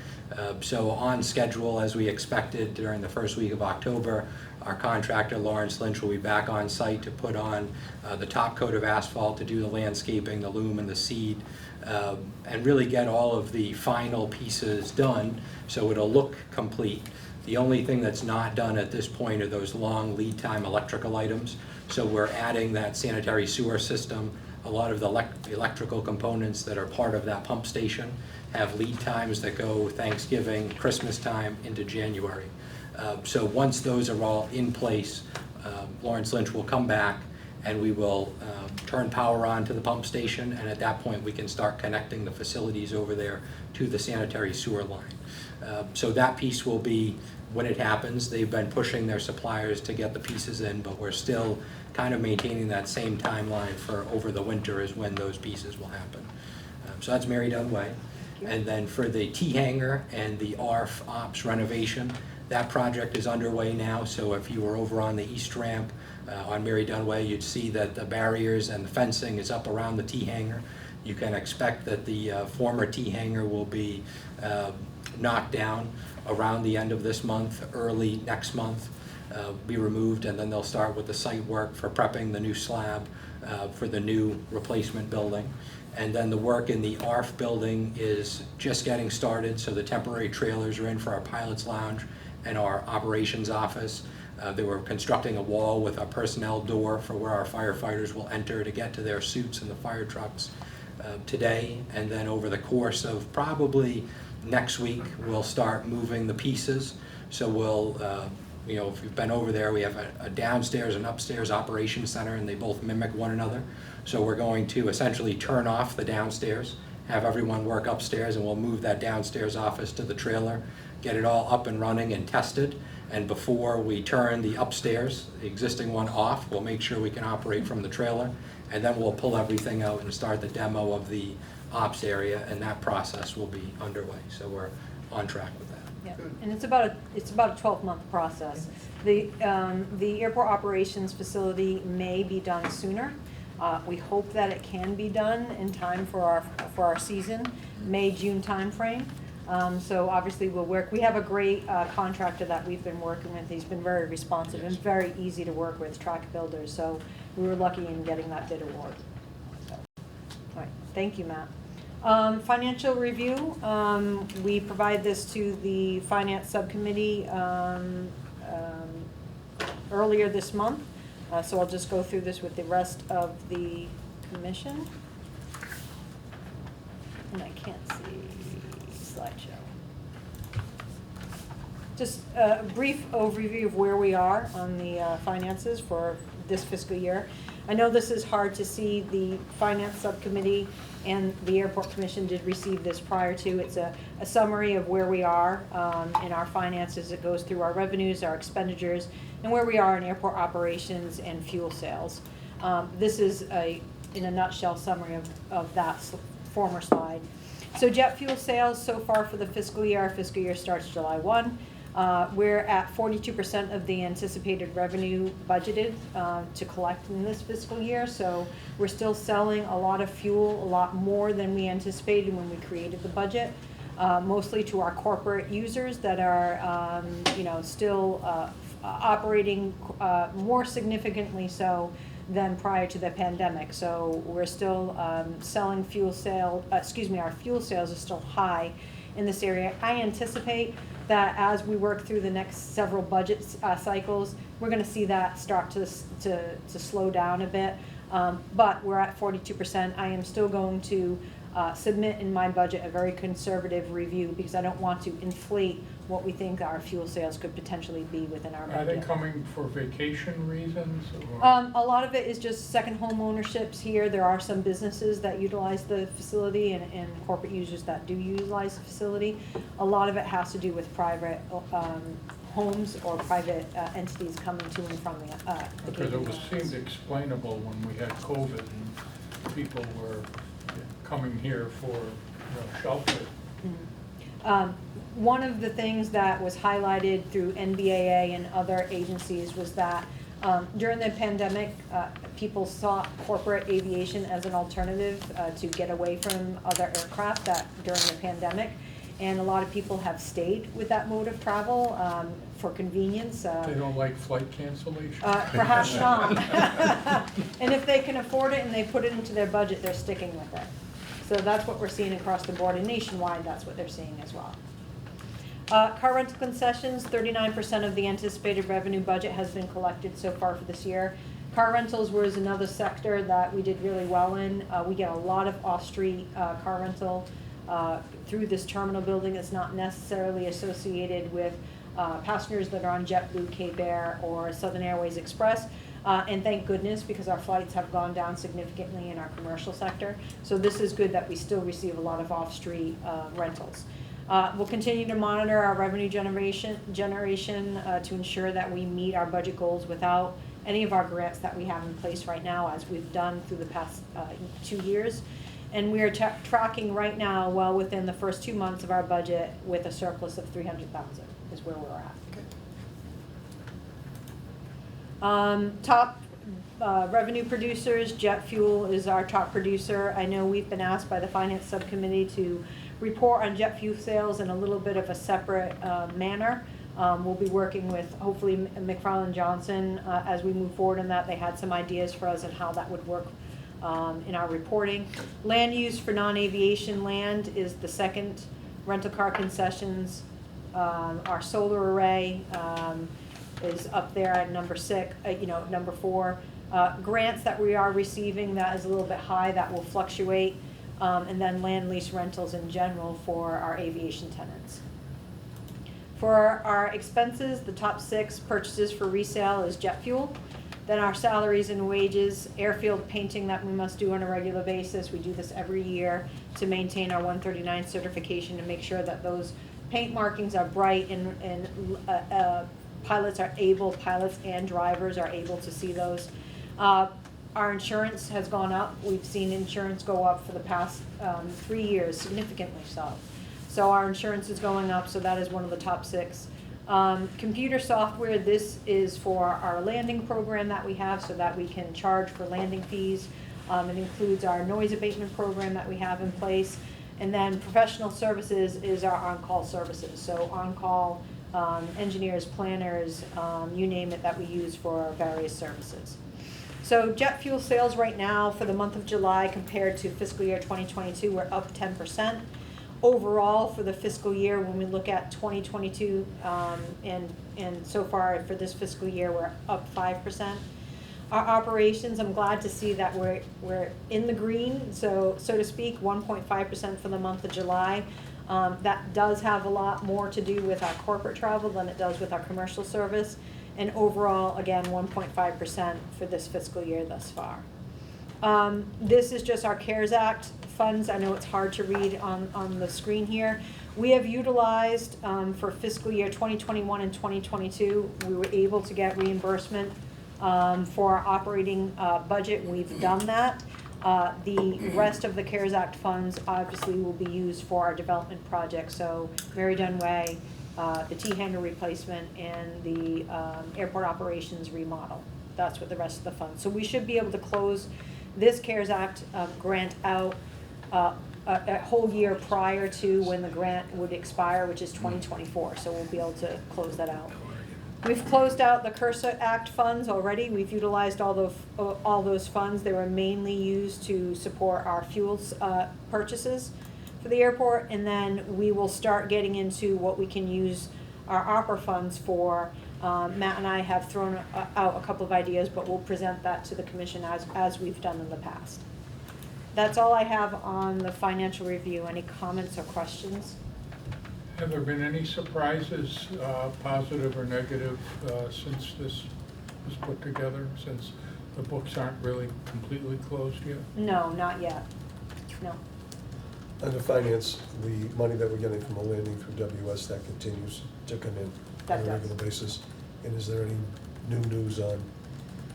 So on schedule as we expected during the first week of October, Our contractor, Lawrence Lynch, will be back on site to put on the top coat of asphalt, to do the landscaping, the loom and the seed, and really get all of the final pieces done so it'll look complete. The only thing that's not done at this point are those long lead time electrical items. So we're adding that sanitary sewer system. A lot of the electrical components that are part of that pump station have lead times that go Thanksgiving, Christmas time into January. So once those are all in place, Lawrence Lynch will come back and we will turn power on to the pump station, and at that point we can start connecting the facilities over there to the sanitary sewer line. So that piece will be when it happens. They've been pushing their suppliers to get the pieces in, but we're still kind of maintaining that same timeline for over the winter is when those pieces will happen. So that's Mary Dunway. And then for the T-hanger and the ARF ops renovation, that project is underway now. So if you were over on the east ramp on Mary Dunway, you'd see that the barriers and the fencing is up around the T-hanger. You can expect that the former T-hanger will be knocked down around the end of this month, early next month, be removed, and then they'll start with the site work for prepping the new slab for the new replacement building. And then the work in the ARF building is just getting started, so the temporary trailers are in for our pilot's lounge and our operations office. They were constructing a wall with a personnel door for where our firefighters will enter to get to their suits and the fire trucks today. And then over the course of probably next week, we'll start moving the pieces. So we'll, you know, if you've been over there, we have a downstairs and upstairs operations center, and they both mimic one another. So we're going to essentially turn off the downstairs, have everyone work upstairs, and we'll move that downstairs office to the trailer, get it all up and running and tested. And before we turn the upstairs, the existing one, off, we'll make sure we can operate from the trailer, and then we'll pull everything out and start the demo of the ops area, and that process will be underway. So we're on track with that. Yeah, and it's about a 12-month process. The airport operations facility may be done sooner. We hope that it can be done in time for our season, May-June timeframe. So obviously we'll work. We have a great contractor that we've been working with. He's been very responsive and very easy to work with, Track Builders. So we were lucky in getting that bid award. So, all right, thank you, Matt. Financial review, we provide this to the finance subcommittee earlier this month. So I'll just go through this with the rest of the commission. And I can't see slideshow. Just a brief overview of where we are on the finances for this fiscal year. I know this is hard to see. The finance subcommittee and the airport commission did receive this prior to. It's a summary of where we are in our finances. It goes through our revenues, our expenditures, and where we are in airport operations and fuel sales. This is in a nutshell summary of that former slide. So jet fuel sales so far for the fiscal year, our fiscal year starts July 1. We're at 42% of the anticipated revenue budgeted to collect in this fiscal year. So we're still selling a lot of fuel, a lot more than we anticipated when we created the budget, mostly to our corporate users that are, you know, still operating more significantly so than prior to the pandemic. So we're still selling fuel sale, our fuel sales are still high in this area. I anticipate that as we work through the next several budget cycles, we're going to see that start to slow down a bit. But we're at 42%. I am still going to submit in my budget a very conservative review because I don't want to inflate what we think our fuel sales could potentially be within our budget. Are they coming for vacation reasons? Or? A lot of it is just second home ownerships here. There are some businesses that utilize the facility and corporate users that do utilize the facility. A lot of it has to do with private homes or private entities coming to and from the because it seemed explainable when we had COVID and people were coming here for shelter. Mm-hmm. One of the things that was highlighted through NBAA and other agencies was that during the pandemic, people saw corporate aviation as an alternative to get away from other aircraft during the pandemic. And a lot of people have stayed with that mode of travel for convenience. They don't like flight cancellation? Perhaps not. And if they can afford it and they put it into their budget, they're sticking with it. So that's what we're seeing across the board, and nationwide, that's what they're seeing as well. Car rental concessions, 39% of the anticipated revenue budget has been collected so far for this year. Car rentals was another sector that we did really well in. We get a lot of off-street car rental through this terminal building. It's not necessarily associated with passengers that are on JetBlue, Cape Air, or Southern Airways Express. And thank goodness, because our flights have gone down significantly in our commercial sector. So this is good that we still receive a lot of off-street rentals. We'll continue to monitor our revenue generation to ensure that we meet our budget goals without any of our grants that we have in place right now, as we've done through the past 2 years. And we are tracking right now well within the first 2 months of our budget with a surplus of $300,000 is where we're at. Top revenue producers, jet fuel is our top producer. I know we've been asked by the finance subcommittee to report on jet fuel sales in a little bit of a separate manner. We'll be working with hopefully McFarland Johnson as we move forward in that. They had some ideas for us on how that would work in our reporting. Land use for non-aviation land is the second. Rental car concessions, our solar array is up there at number 4. Grants that we are receiving, that is a little bit high, that will fluctuate. And then land lease rentals in general for our aviation tenants. For our expenses, the top 6 purchases for resale is jet fuel. Then our salaries and wages, airfield painting that we must do on a regular basis. We do this every year to maintain our 139 certification to make sure that those paint markings are bright and pilots and drivers are able to see those. Our insurance has gone up. We've seen insurance go up for the past 3 years, significantly so. So our insurance is going up, so that is one of the top 6. Computer software, this is for our landing program that we have so that we can charge for landing fees. It includes our noise abatement program that we have in place. And then professional services is our on-call services. So on-call engineers, planners, you name it, that we use for our various services. So jet fuel sales right now for the month of July compared to fiscal year 2022, we're up 10%. Overall for the fiscal year, when we look at 2022 and so far for this fiscal year, we're up 5%. Our operations, I'm glad to see that we're in the green, so to speak, 1.5% for the month of July. That does have a lot more to do with our corporate travel than it does with our commercial service. And overall, again, 1.5% for this fiscal year thus far. This is just our CARES Act funds. I know it's hard to read on the screen here. We have utilized for fiscal year 2021 and 2022, we were able to get reimbursement for our operating budget. We've done that. The rest of the CARES Act funds obviously will be used for our development projects. So Mary Dunway, the T-hanger replacement, and the airport operations remodel. That's what the rest of the funds. So we should be able to close this CARES Act grant out a whole year prior to when the grant would expire, which is 2024. So we'll be able to close that out. We've closed out the CURSA Act funds already. We've utilized all those funds. They were mainly used to support our fuels purchases for the airport, and then we will start getting into what we can use our opera funds for. Matt and I have thrown out a couple of ideas, but we'll present that to the commission as we've done in the past. That's all I have on the financial review. Any comments or questions? Have there been any surprises, positive or negative, since this was put together, since the books aren't really completely closed yet? No, not yet. No. Under finance, the money that we're getting from the landing through WS, that continues to come in That on a does. regular basis. And is there any new news on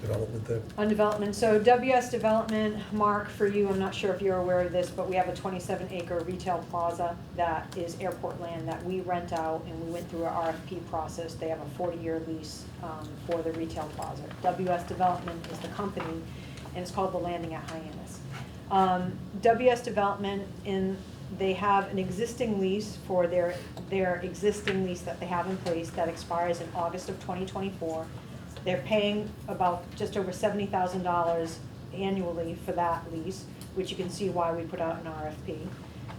development there? On development, so WS Development, Mark, for you, I'm not sure if you're aware of this, but we have a 27-acre retail plaza that is airport land that we rent out, and we went through an RFP process. They have a 40-year lease for the retail plaza. WS Development is the company, and it's called The Landing at Hyannis. WS Development, in They have an existing lease for their existing lease that they have in place that expires in August of 2024. They're paying about just over $70,000 annually for that lease, which you can see why we put out an RFP.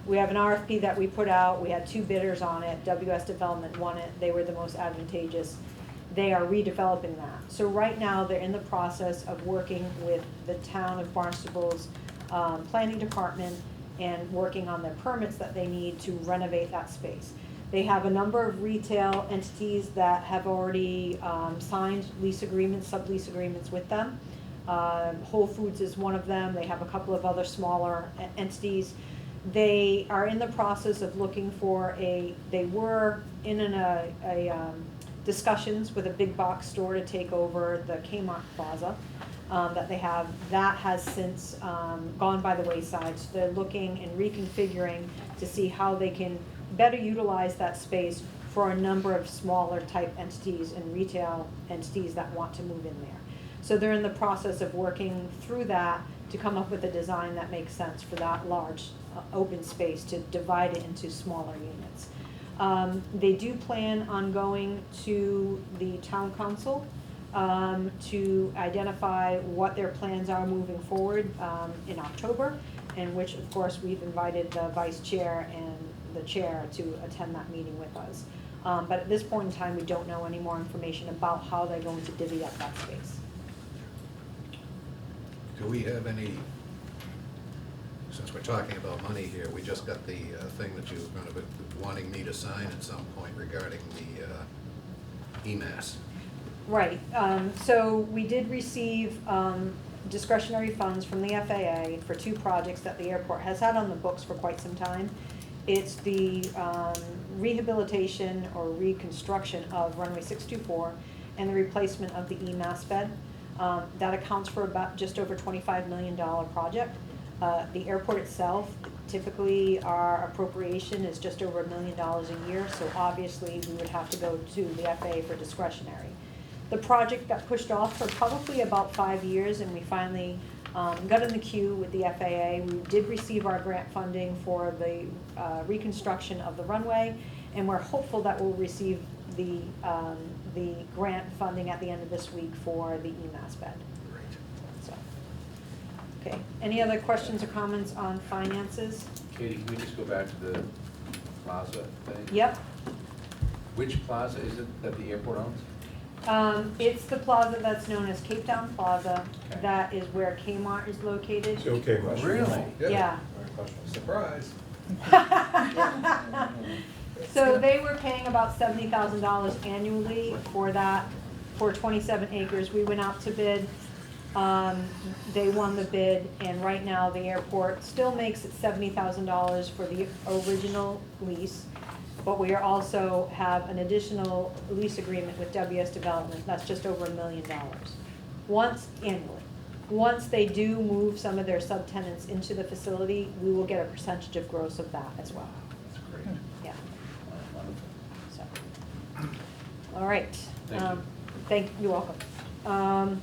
We have an RFP that we put out. We had 2 bidders on it. WS Development won it. They were the most advantageous. They are redeveloping that. So right now, they're in the process of working with the town of Barnstable's planning department and working on the permits that they need to renovate that space. They have a number of retail entities that have already signed lease agreements, sublease agreements with them. Whole Foods is one of them. They have a couple of other smaller entities. They are in the process of looking for they were in discussions with a big box store to take over the Kmart Plaza that they have. That has since gone by the wayside. So they're looking and reconfiguring to see how they can better utilize that space for a number of smaller type entities and retail entities that want to move in there. So they're in the process of working through that to come up with a design that makes sense for that large open space to divide it into smaller units. They do plan on going to the town council to identify what their plans are moving forward in October, in which, of course, we've invited the vice chair and the chair to attend that meeting with us. But at this point in time, we don't know any more information about how they're going to divvy up that space. Do we have any, since we're talking about money here, we just got the thing that you were going to be wanting me to sign at some point regarding the EMAS. Right, so we did receive discretionary funds from the FAA for 2 projects that the airport has had on the books for quite some time. It's the rehabilitation or reconstruction of runway 624 and the replacement of the EMAS bed. That accounts for about just over $25 million project. The airport itself, typically our appropriation is just over $1 million a year, so obviously we would have to go to the FAA for discretionary. The project got pushed off for probably about 5 years, and we finally got in the queue with the FAA. We did receive our grant funding for the reconstruction of the runway, and we're hopeful that we'll receive the grant funding at the end of this week for the EMAS bed. Great. So, okay. Any other questions or comments on finances? Katie, can we just go back to the plaza thing? Yep. Which plaza is it that the airport owns? It's the plaza that's known as Cape Town Plaza. Okay. That is where Kmart is located. It's okay, Marcia. Really? Yeah. Surprise. So they were paying about $70,000 annually for that, for 27 acres. We went out to bid. They won the bid, and right now the airport still makes it $70,000 for the original lease. But we are also have an additional lease agreement with WS Development. That's just over $1 million. Annually. Once they do move some of their subtenants into the facility, we will get a percentage of gross of that as well. That's great. Yeah, Wonderful. so. All right. Thank you. You're welcome.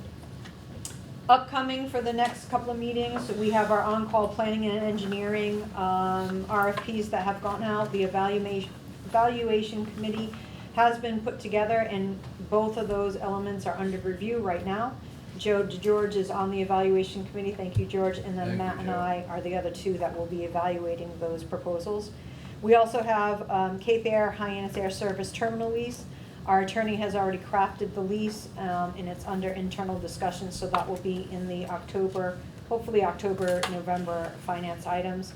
Upcoming for the next couple of meetings, we have our on-call planning and engineering RFPs that have gone out. The evaluation committee has been put together, and both of those elements are under review right now. George is on the evaluation committee. Thank you, George. And then Thank you, Matt and Joe. I are the other 2 that will be evaluating those proposals. We also have Cape Air Hyannis Air Service terminal lease. Our attorney has already crafted the lease, and it's under internal discussion, so that will be in the hopefully October, November finance items.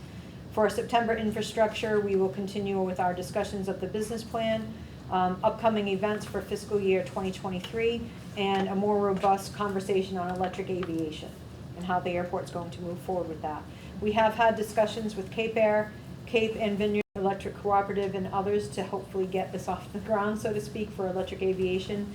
For September infrastructure, we will continue with our discussions of the business plan, upcoming events for fiscal year 2023, and a more robust conversation on electric aviation and how the airport's going to move forward with that. We have had discussions with Cape Air, Cape and Vineyard Electric Cooperative, and others to hopefully get this off the ground, so to speak, for electric aviation.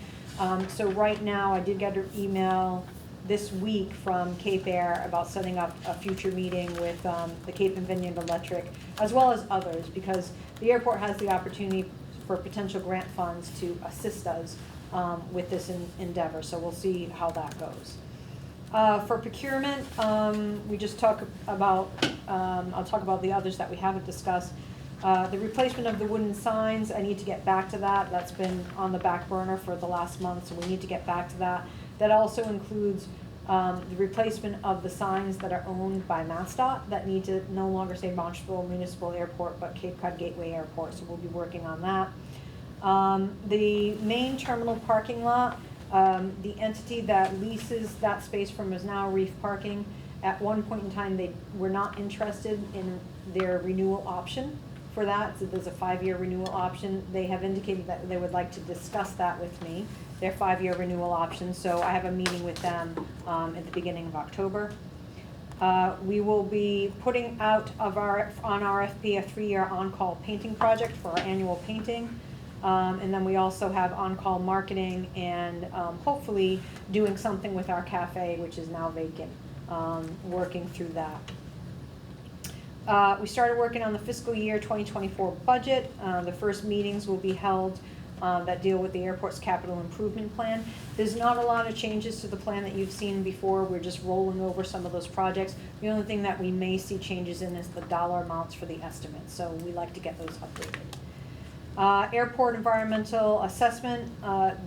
So right now, I did get an email this week from Cape Air about setting up a future meeting with the Cape and Vineyard Electric, as well as others, because the airport has the opportunity for potential grant funds to assist us with this endeavor, so we'll see how that goes. For procurement, we just talk about, I'll talk about the others that we haven't discussed. The replacement of the wooden signs, I need to get back to that. That's been on the back burner for the last month, so we need to get back to that. That also includes the replacement of the signs that are owned by MassDOT that need to no longer say Barnstable Municipal Airport, but Cape Cod Gateway Airport, so we'll be working on that. The main terminal parking lot, the entity that leases that space from is now Reef Parking. At one point in time, they were not interested in their renewal option for that, so there's a 5-year renewal option. They have indicated that they would like to discuss that with me, their 5-year renewal option, so I have a meeting with them at the beginning of October. We will be putting out on RFP a 3-year on-call painting project for our annual painting. And then we also have on-call marketing and hopefully doing something with our cafe, which is now vacant, working through that. We started working on the fiscal year 2024 budget. The first meetings will be held that deal with the airport's capital improvement plan. There's not a lot of changes to the plan that you've seen before. We're just rolling over some of those projects. The only thing that we may see changes in is the dollar amounts for the estimates, so we like to get those updated. Airport environmental assessment,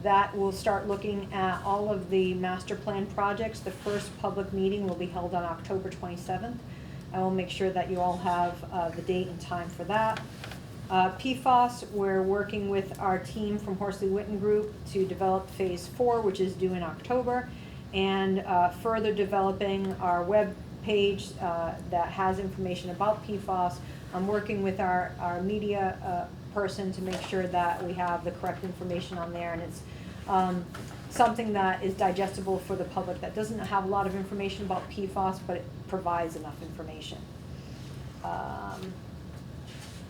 that will start looking at all of the master plan projects. The first public meeting will be held on October 27th. I will make sure that you all have the date and time for that. Pfos, we're working with our team from Horsley Witten Group to develop phase 4, which is due in October, and further developing our web page that has information about Pfos. I'm working with our media person to make sure that we have the correct information on there, and it's something that is digestible for the public, that doesn't have a lot of information about Pfos, but it provides enough information.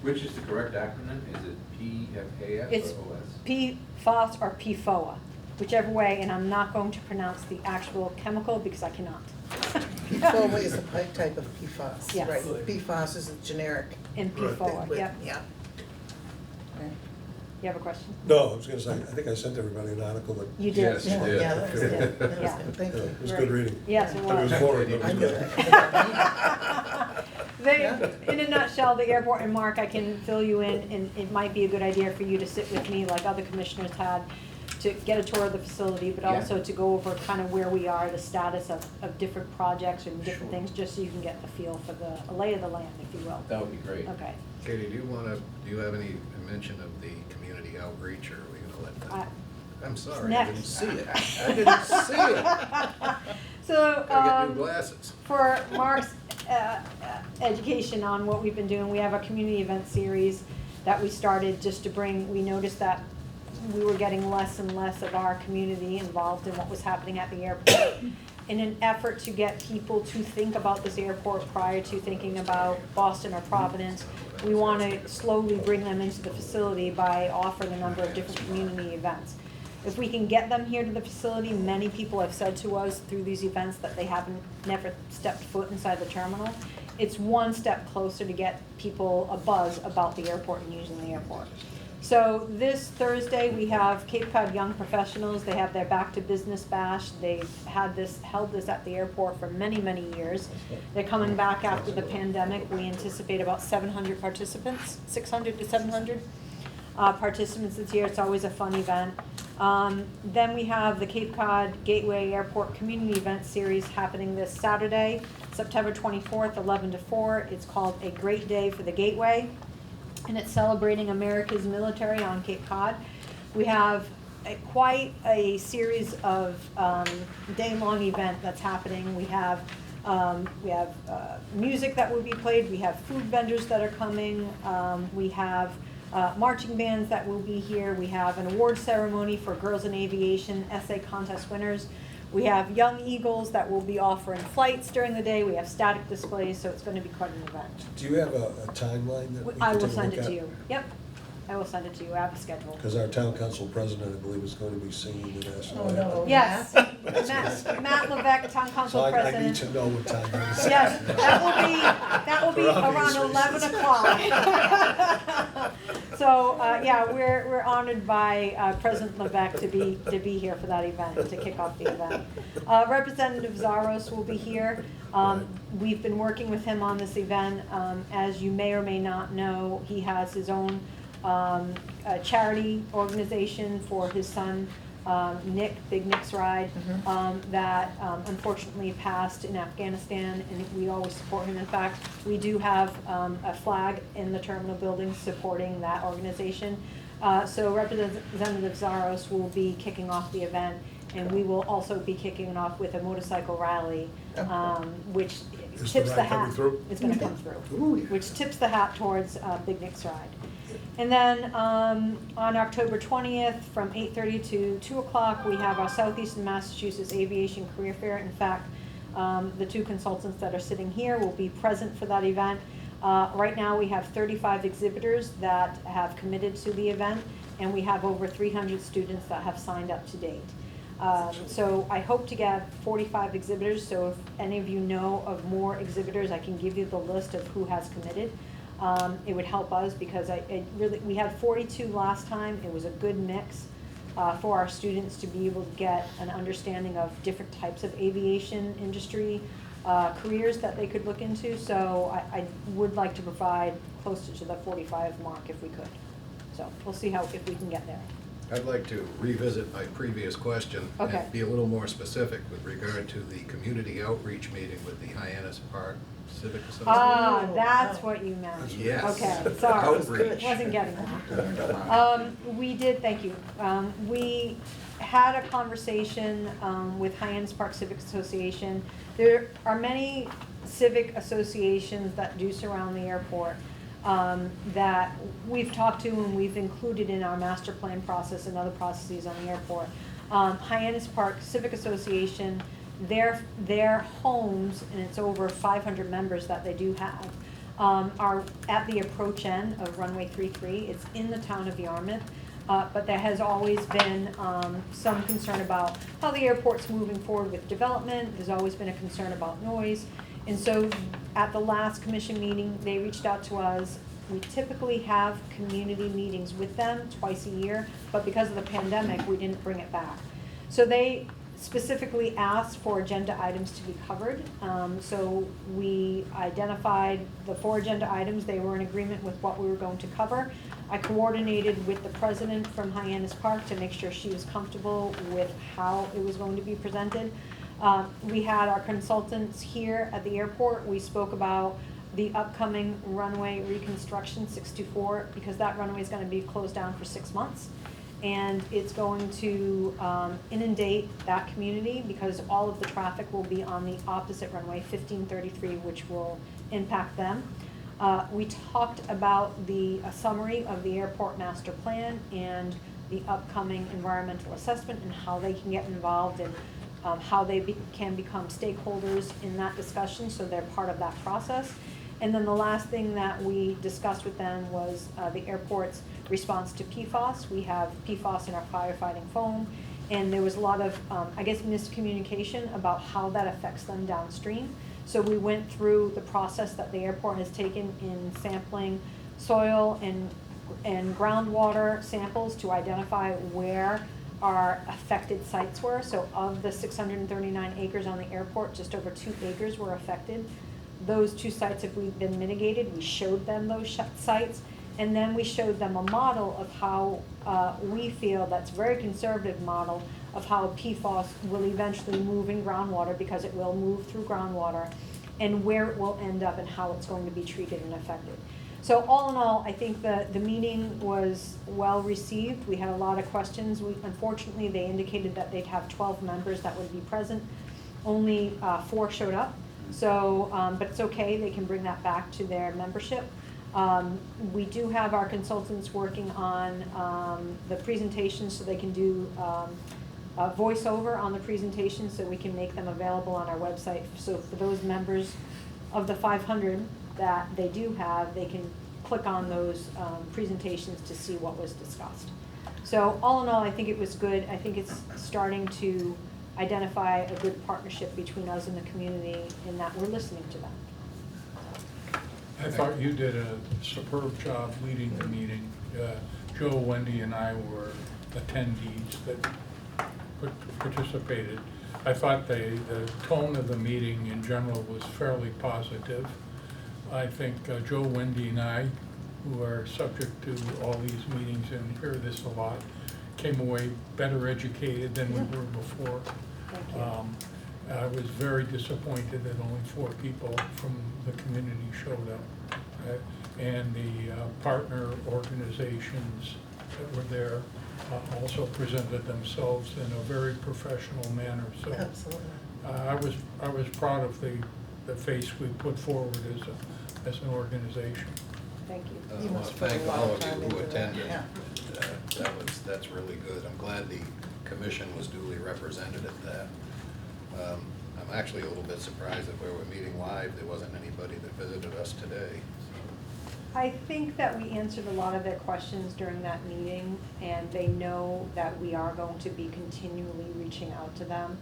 Which is the correct acronym? Is it PFAS It's or OS? Pfos or PFOA, whichever way, and I'm not going to pronounce the actual chemical because I cannot. PFOA is a type of PFAS, Yes. right? PFAS is a generic. And PFOA, yep. Yeah. Right. You have a question? No, I was gonna say, I think I sent everybody an article that. You did. Yes, you did. Yeah, that was good. That was Yeah. good. Thank Yeah, you. it was good reading. Yes, it I was was. bored, but it I was knew good. that. In a nutshell, the airport, and Mark, I can fill you in, and it might be a good idea for you to sit with me like other commissioners had, to get a tour of the facility, but Yeah. also to go over kind of where we are, the status of different projects and different Sure. things, just so you can get the feel for the lay of the land, if you will. That would be great. Okay. Katie, do you have any mention of the community outreach, or are we gonna let them? I'm sorry, I didn't next. see it. I didn't see it. So, Gotta get new glasses. for Mark's education on what we've been doing, we have a community event series that we started just to bring, we noticed that we were getting less and less of our community involved in what was happening at the airport. In an effort to get people to think about this airport prior to thinking about Boston or Providence, we want to slowly bring them into the facility by offering a number of different community events. If we can get them here to the facility, many people have said to us through these events that they never stepped foot inside the terminal. It's one step closer to get people a buzz about the airport and using the airport. So this Thursday, we have Cape Cod Young Professionals. They have their Back to Business Bash. They've held this at the airport for many, many years. They're coming back after the pandemic. We anticipate about 700 participants, 600 to 700 participants this year. It's always a fun event. Then we have the Cape Cod Gateway Airport Community Event Series happening this Saturday, September 24th, 11 to 4. It's called A Great Day for the Gateway, and it's celebrating America's military on Cape Cod. We have quite a series of day-long event that's happening. We have music that will be played. We have food vendors that are coming. We have marching bands that will be here. We have an award ceremony for Girls in Aviation essay contest winners. We have Young Eagles that will be offering flights during the day. We have static displays, so it's going to be quite an event. Do you have a timeline that we I can will take a send look it at? to you. Yep, I will send it to you. I have a schedule. Because our town council president, I believe, is going to be singing the national Oh, anthem. no. Yes, Matt Levesque, Town So Council I need President. to know what time it is. Yes, that will be For obvious around 11 reasons. o'clock. So, yeah, we're honored by President Levesque to be here for that event, to kick off the event. Representative Zaros will be here. We've been working with him on this event. As you may or may not know, he has his own charity organization for his son, Nick, Big Nick's Ride, that unfortunately passed in Afghanistan, and we always support him. In fact, we do have a flag in the terminal building supporting that organization. So Representative Zaros will be kicking off the event, and we will also be kicking it off with a motorcycle rally, which Is tips the the ride coming hat. through? It's gonna come through, Ooh, yeah. which tips the hat towards Big Nick's Ride. And then on October 20th, from 8:30 to 2 o'clock, we have our Southeastern Massachusetts Aviation Career Fair. In fact, the two consultants that are sitting here will be present for that event. Right now, we have 35 exhibitors that have committed to the event, and we have over 300 students that have signed up to date. So I hope to get 45 exhibitors, so if any of you know of more exhibitors, I can give you the list of who has committed. It would help us because we had 42 last time. It was a good mix for our students to be able to get an understanding of different types of aviation industry careers that they could look into. So I would like to provide closer to the 45 mark if we could. So we'll see if we can get there. I'd like to revisit my previous question Okay. and be a little more specific with regard to the community outreach meeting with the Hyannis Park Civic Association. Ah, that's what you meant. Yes. Okay, sorry. Outreach. Wasn't getting that. We did, thank you. We had a conversation with Hyannis Park Civic Association. There are many civic associations that do surround the airport that we've talked to and we've included in our master plan process and other processes on the airport. Hyannis Park Civic Association, their homes, and it's over 500 members that they do have, are at the approach end of runway 33. It's in the town of Yarmouth, but there has always been some concern about how the airport's moving forward with development. There's always been a concern about noise. And so at the last commission meeting, they reached out to us. We typically have community meetings with them twice a year, but because of the pandemic, we didn't bring it back. So they specifically asked for agenda items to be covered. So we identified the 4 agenda items. They were in agreement with what we were going to cover. I coordinated with the president from Hyannis Park to make sure she was comfortable with how it was going to be presented. We had our consultants here at the airport. We spoke about the upcoming runway reconstruction 624, because that runway is going to be closed down for 6 months. And it's going to inundate that community because all of the traffic will be on the opposite runway, 1533, which will impact them. We talked about a summary of the airport master plan and the upcoming environmental assessment and how they can get involved and how they can become stakeholders in that discussion, so they're part of that process. And then the last thing that we discussed with them was the airport's response to Pfos. We have Pfos in our firefighting foam, and there was a lot of, I guess, miscommunication about how that affects them downstream. So we went through the process that the airport has taken in sampling soil and groundwater samples to identify where our affected sites were. So of the 639 acres on the airport, just over 2 acres were affected. Those 2 sites have been mitigated. We showed them those sites, and then we showed them a model of how we feel that's a very conservative model of how PFOS will eventually move in groundwater, because it will move through groundwater, and where it will end up and how it's going to be treated and affected. So all in all, I think the meeting was well received. We had a lot of questions. Unfortunately, they indicated that they'd have 12 members that would be present. Only 4 showed up. So, but it's okay, they can bring that back to their membership. We do have our consultants working on the presentation, so they can do a voiceover on the presentation, so we can make them available on our website. So for those members of the 500 that they do have, they can click on those presentations to see what was discussed. So all in all, I think it was good. I think it's starting to identify a good partnership between us and the community in that we're listening to them. I thought you did a superb job leading the meeting. Joe, Wendy, and I were attendees that participated. I thought the tone of the meeting in general was fairly positive. I think Joe, Wendy, and I, who are subject to all these meetings and hear this a lot, came away better educated than we were before. Thank you. I was very disappointed that only 4 people from the community showed up. And the partner organizations that were there also presented themselves in a very professional manner. So Absolutely. I was proud of the face we put forward as an organization. Thank you. I You want must to put a thank lot all of of you time who into that, attended. yeah. That's really good. I'm glad the commission was duly represented at that. I'm actually a little bit surprised that we were meeting live, there wasn't anybody that visited us today. I think that we answered a lot of their questions during that meeting, and they know that we are going to be continually reaching out to them,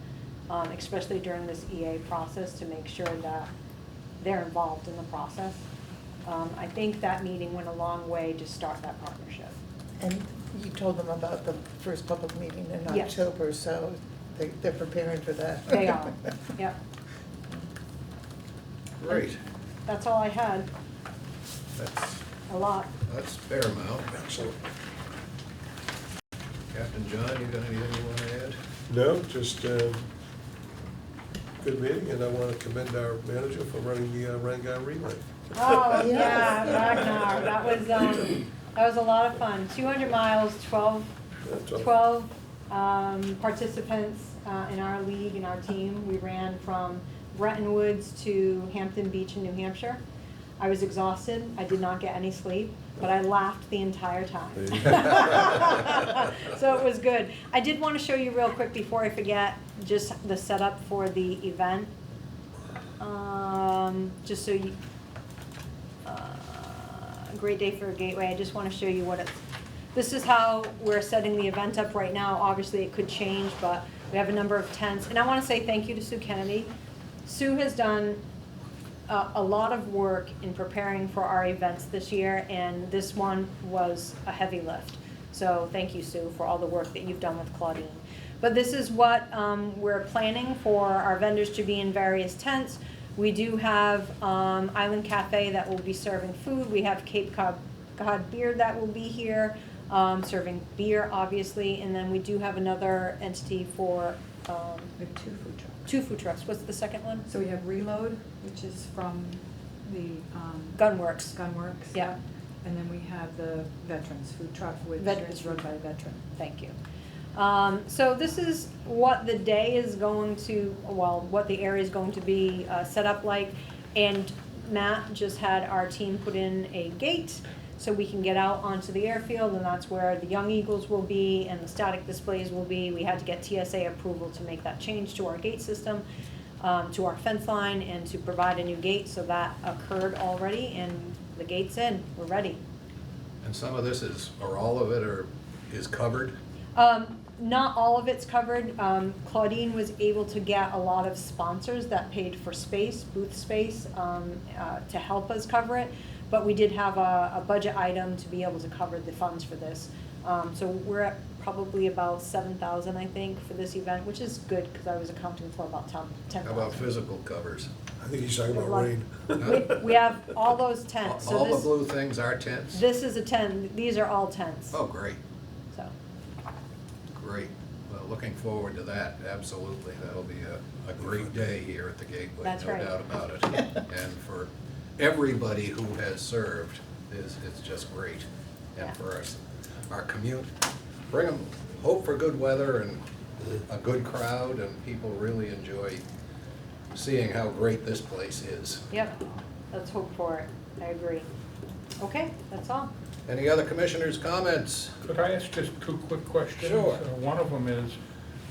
especially during this EA process, to make sure that they're involved in the process. I think that meeting went a long way to start that partnership. And you told them about the first public meeting in Yes. October, so they're preparing for that. They are, yep. Great. That's all I had, a lot. That's fair amount. Excellent. Captain John, you got anything you want to add? No, just good meeting, and I want to commend our manager for running the Rangoon Relay. Oh, Yes. yeah, Ragnar, that was a lot of fun. 200 miles, 12 participants in our league, in our team. We ran from Bretton Woods to Hampton Beach in New Hampshire. I was exhausted, I did not get any sleep, but I laughed the entire time. So it was good. I did want to show you real quick before I forget, just the setup for the event. Just so you, great day for a gateway. I just want to show you what it's, this is how we're setting the event up right now. Obviously it could change, but we have a number of tents. And I want to say thank you to Sue Kennedy. Sue has done a lot of work in preparing for our events this year, and this one was a heavy lift. So thank you, Sue, for all the work that you've done with Claudine. But this is what we're planning for our vendors to be in various tents. We do have Island Cafe that will be serving food. We have Cape Cod Beer that will be here, serving beer, obviously. And then we do have another entity for We have 2 food trucks. 2 food trucks. What's the second one? So we have Reload, which is from the Gunworks. Gunworks. Yeah. And then we have the Veterans Food Truck, which Veterans is run Food by a Truck. veteran. Thank you. So this is what the day is going to, well, what the area is going to be set up like. And Matt just had our team put in a gate so we can get out onto the airfield, and that's where the Young Eagles will be and the static displays will be. We had to get TSA approval to make that change to our gate system, to our fence line, and to provide a new gate. So that occurred already, and the gate's in. We're ready. And some of this is, or all of it, is covered? Not all of it's covered. Claudine was able to get a lot of sponsors that paid for space, booth space, to help us cover it. But we did have a budget item to be able to cover the funds for this. So we're at probably about 7,000, I think, for this event, which is good because I was accounting for about 10,000. How about physical covers? I think he's talking about rain. We have all those tents. So All the this, blue things are tents? this is a tent. These are all tents. Oh, great, So. great. Well, looking forward to that, absolutely. That'll be a great day here at the Gateway, That's no right. doubt about it. And for everybody who has served, it's just great. And Yeah. for our commute, bring them, hope for good weather and a good crowd, and people really enjoy seeing how great this place is. Yep, let's hope for it. I agree. Okay, that's all. Any other commissioners' comments? Could I ask just 2 quick questions? Sure. One of them is,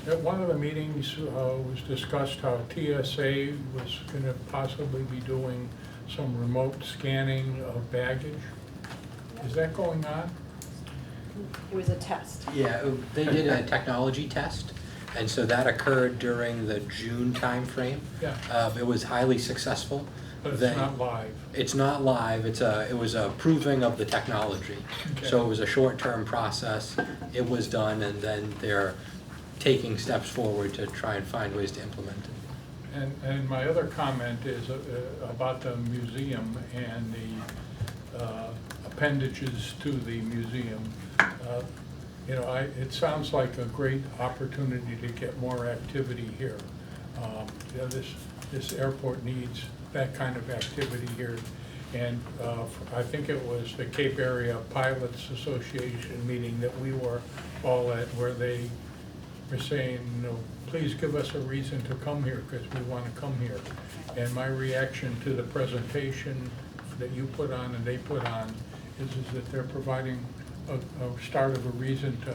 at one of the meetings was discussed how TSA was going to possibly be doing some remote scanning of baggage. Is that going on? It was a test. Yeah, they did a technology test, and so that occurred during the June timeframe. Yeah. It was highly successful. But it's they- not live. It's not live, it was a proving of the technology. So it was a short-term process, it was done, and then they're taking steps forward to try and find ways to implement it. And my other comment is about the museum and the appendages to the museum. You know, it sounds like a great opportunity to get more activity here. You know, this airport needs that kind of activity here. And I think it was the Cape Area Pilots Association meeting that we were all at, where they were saying, you know, please give us a reason to come here, because we want to come here. And my reaction to the presentation that you put on and they put on is that they're providing a start of a reason to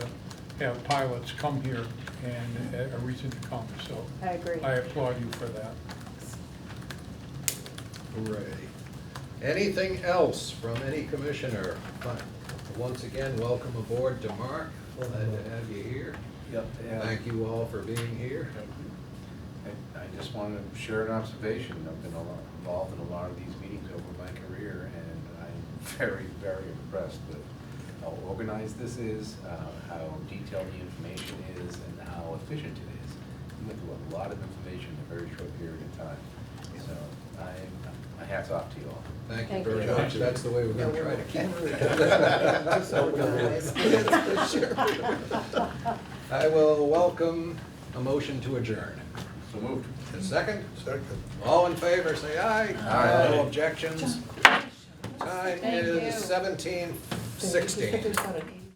have pilots come here and a reason to come. So I agree. I applaud you for that. Hooray. Anything else from any commissioner? Fine. Once again, welcome aboard to Mark. Glad to have you here. Yep. Thank you all for being here. I just want to share an observation. I've been involved in a lot of these meetings over my career, and I'm very, very impressed with how organized this is, how detailed the information is, and how efficient it is. You went through a lot of information in a very short period of time. So my hat's off to you all. Thank you Thank very you. much. That's the way we're going to try to keep it. I will welcome a motion to adjourn. So moved. A second? Second. All in favor, say aye. Aye. No objections. Time Thank is you. 17:16.